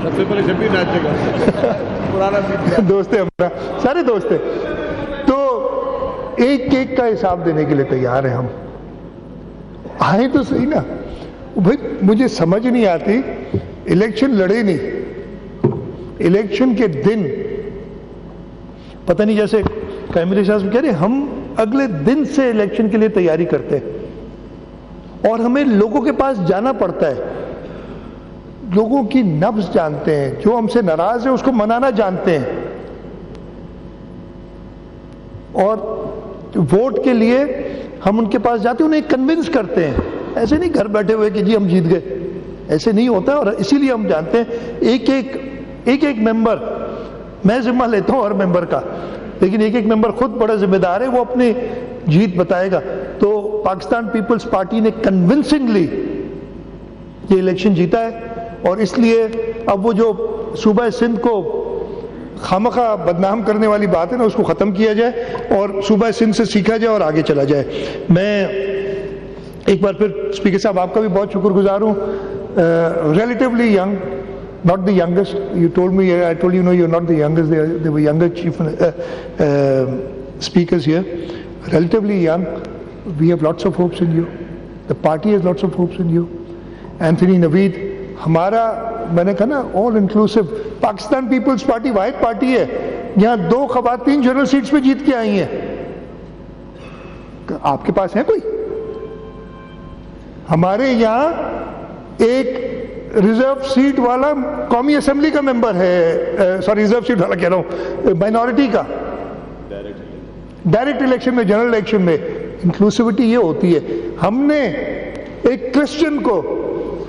[SPEAKER 3] سب سے پہلے شبیر ناچے گا, پرانا
[SPEAKER 2] دوست ہے ہمارا, سارے دوست ہیں. تو ایک ایک کا حساب دینے کے لیے تیار ہیں ہم. آئے تو صحیح نا بھائی, مجھے سمجھ نہیں آتی, الیکشن لڑے نہیں, الیکشن کے دن پتہ نہیں, جیسے کیمرے صاحب کہہ رہے ہم اگلے دن سے الیکشن کے لیے تیاری کرتے ہیں اور ہمیں لوگوں کے پاس جانا پڑتا ہے, لوگوں کی نبض جانتے ہیں, جو ہم سے ناراض ہے اس کو منانا جانتے ہیں, اور ووٹ کے لیے ہم ان کے پاس جاتے ہیں, انہیں کنونس کرتے ہیں. ایسے نہیں گھر بیٹھے ہوئے کہ جی ہم جیت گئے, ایسے نہیں ہوتا. اور اسی لیے ہم جانتے ہیں ایک ایک ممبر, میں ذمہ لیتا ہوں ہر ممبر کا, لیکن ایک ایک ممبر خود بڑا ذمہ دار ہے, وہ اپنی جیت بتائے گا. تو پاکستان پیپلز پارٹی نے کنونسنگلی یہ الیکشن جیتا ہے, اور اس لیے اب وہ جو صوبہ سندھ کو خامخواہ بدنام کرنے والی بات ہے نا, اس کو ختم کیا جائے اور صوبہ سندھ سے سیکھا جائے اور آگے چلا جائے. میں ایک بار پھر اسپیکر صاحب آپ کا بھی بہت شکر گزار ہوں. Relatively young, not the youngest, you told me, I told you, no, you're not the youngest, they were younger chief speakers here. Relatively young, we have lots of hopes in you, the party has lots of hopes in you. Anthony Naveed, ہمارا, میں نے کہا نا, all inclusive, Pakistan Peoples Party واحد party ہے یہاں 2 خواتین general seats پہ جیت کے آئی ہیں. آپ کے پاس ہے کوئی؟ ہمارے یہاں ایک ریزرو سیٹ والا قومی اسمبلی کا ممبر ہے, سوری ریزرو سیٹ والا کہہ رہا ہوں, مائنورٹی کا, ڈائریکٹ الیکشن میں, جنرل الیکشن میں. انکلوسیوٹی یہ ہوتی ہے. ہم نے ایک کرسچن کو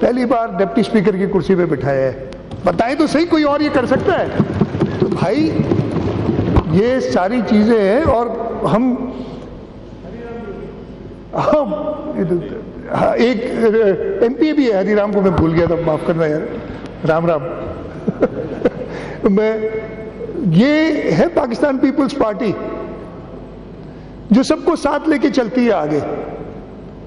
[SPEAKER 2] پہلی بار ڈپٹی اسپیکر کی کرسی پہ بٹھایا ہے, بتائیں تو صحیح, کوئی اور یہ کر سکتا ہے؟ تو بھائی یہ ساری چیزیں ہیں, اور ہم ایک ایم پی بھی ہے ہری رام کو میں بھول گیا تھا, معاف کرنا یار, رام رام. میں یہ ہے پاکستان پیپلز پارٹی جو سب کو ساتھ لے کے چلتی ہے آگے,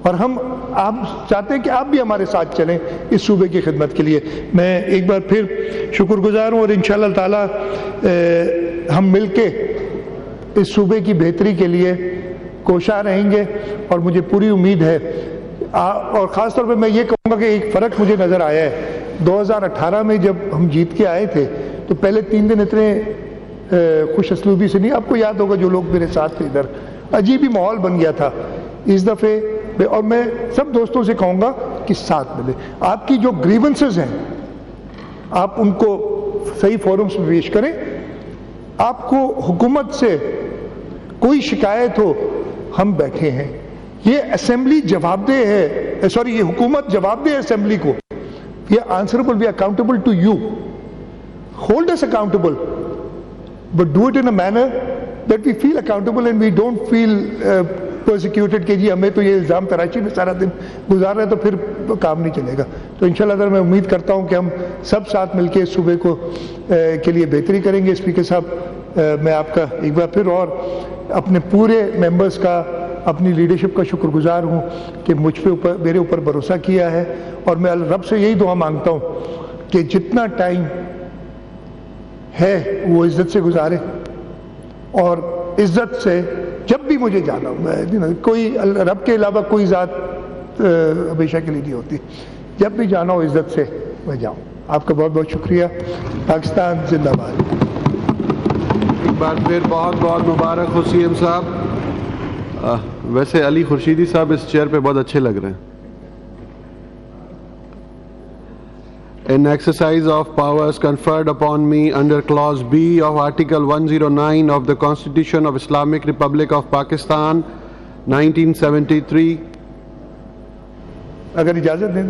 [SPEAKER 2] اور ہم آپ چاہتے ہیں کہ آپ بھی ہمارے ساتھ چلیں اس صوبے کی خدمت کے لیے. میں ایک بار پھر شکر گزار ہوں, اور انشاءاللہ تعالی ہم مل کے اس صوبے کی بہتری کے لیے کوشاں رہیں گے, اور مجھے پوری امید ہے. اور خاص طور پہ میں یہ کہوں گا کہ ایک فرق مجھے نظر آیا ہے. 2018 میں جب ہم جیت کے آئے تھے تو پہلے 3 دن اتنے خوش اسلوبی سے نہیں, آپ کو یاد ہوگا جو لوگ میرے ساتھ تھے ادھر, عجیب ہی ماحول بن گیا تھا. اس دفعے, اور میں سب دوستوں سے کہوں گا کہ ساتھ ملے, آپ کی جو گریونسز ہیں آپ ان کو صحیح فورمز میں پیش کریں. آپ کو حکومت سے کوئی شکایت ہو, ہم بیٹھے ہیں. یہ اسمبلی جواب دہ ہے, سوری یہ حکومت جواب دہ ہے اسمبلی کو. یہ answerable, we are accountable to you. Hold us accountable, but do it in a manner that we feel accountable and we don't feel persecuted کہ جی ہمیں تو یہ الزام تراشی میں سارا دن گزار رہے ہیں تو پھر کام نہیں چلے گا. تو انشاءاللہ اگر میں امید کرتا ہوں کہ ہم سب ساتھ مل کے اس صوبے کو کے لیے بہتری کریں گے. اسپیکر صاحب میں آپ کا ایک بار پھر اور اپنے پورے ممبرز کا, اپنی لیڈرشپ کا شکر گزار ہوں کہ مجھ پہ میرے اوپر بھروسہ کیا ہے, اور میں رب سے یہی دعا مانگتا ہوں کہ جتنا ٹائم ہے وہ عزت سے گزارے, اور عزت سے جب بھی مجھے جانا ہو, کوئی رب کے علاوہ کوئی ذات ہمیشہ کے لیے نہیں ہوتی, جب بھی جانا ہو عزت سے میں جاؤں. آپ کا بہت بہت شکریہ. پاکستان زندہ باد.
[SPEAKER 3] ایک بار پھر بہت بہت مبارک ہو سی ایم صاحب. ویسے علی خورشیدی صاحب اس چیئر پہ بہت اچھے لگ رہے ہیں. In exercise of powers conferred upon me under Clause B of Article 109 of the Constitution of Islamic Republic of Pakistan, 1973.
[SPEAKER 2] اگر اجازت دیں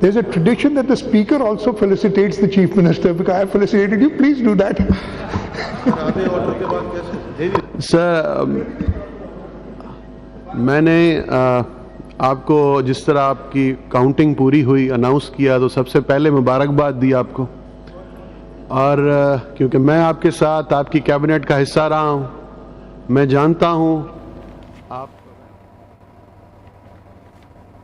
[SPEAKER 2] There's a tradition that the speaker also felicitates the chief minister, because I have felicitated you. Please do that.
[SPEAKER 3] سر میں نے آپ کو جس طرح آپ کی کاؤنٹنگ پوری ہوئی اناؤنس کیا تو سب سے پہلے مبارکباد دی آپ کو، اور کیونکہ میں آپ کے ساتھ آپ کی کیبنٹ کا حصہ رہا ہوں، میں جانتا ہوں آپ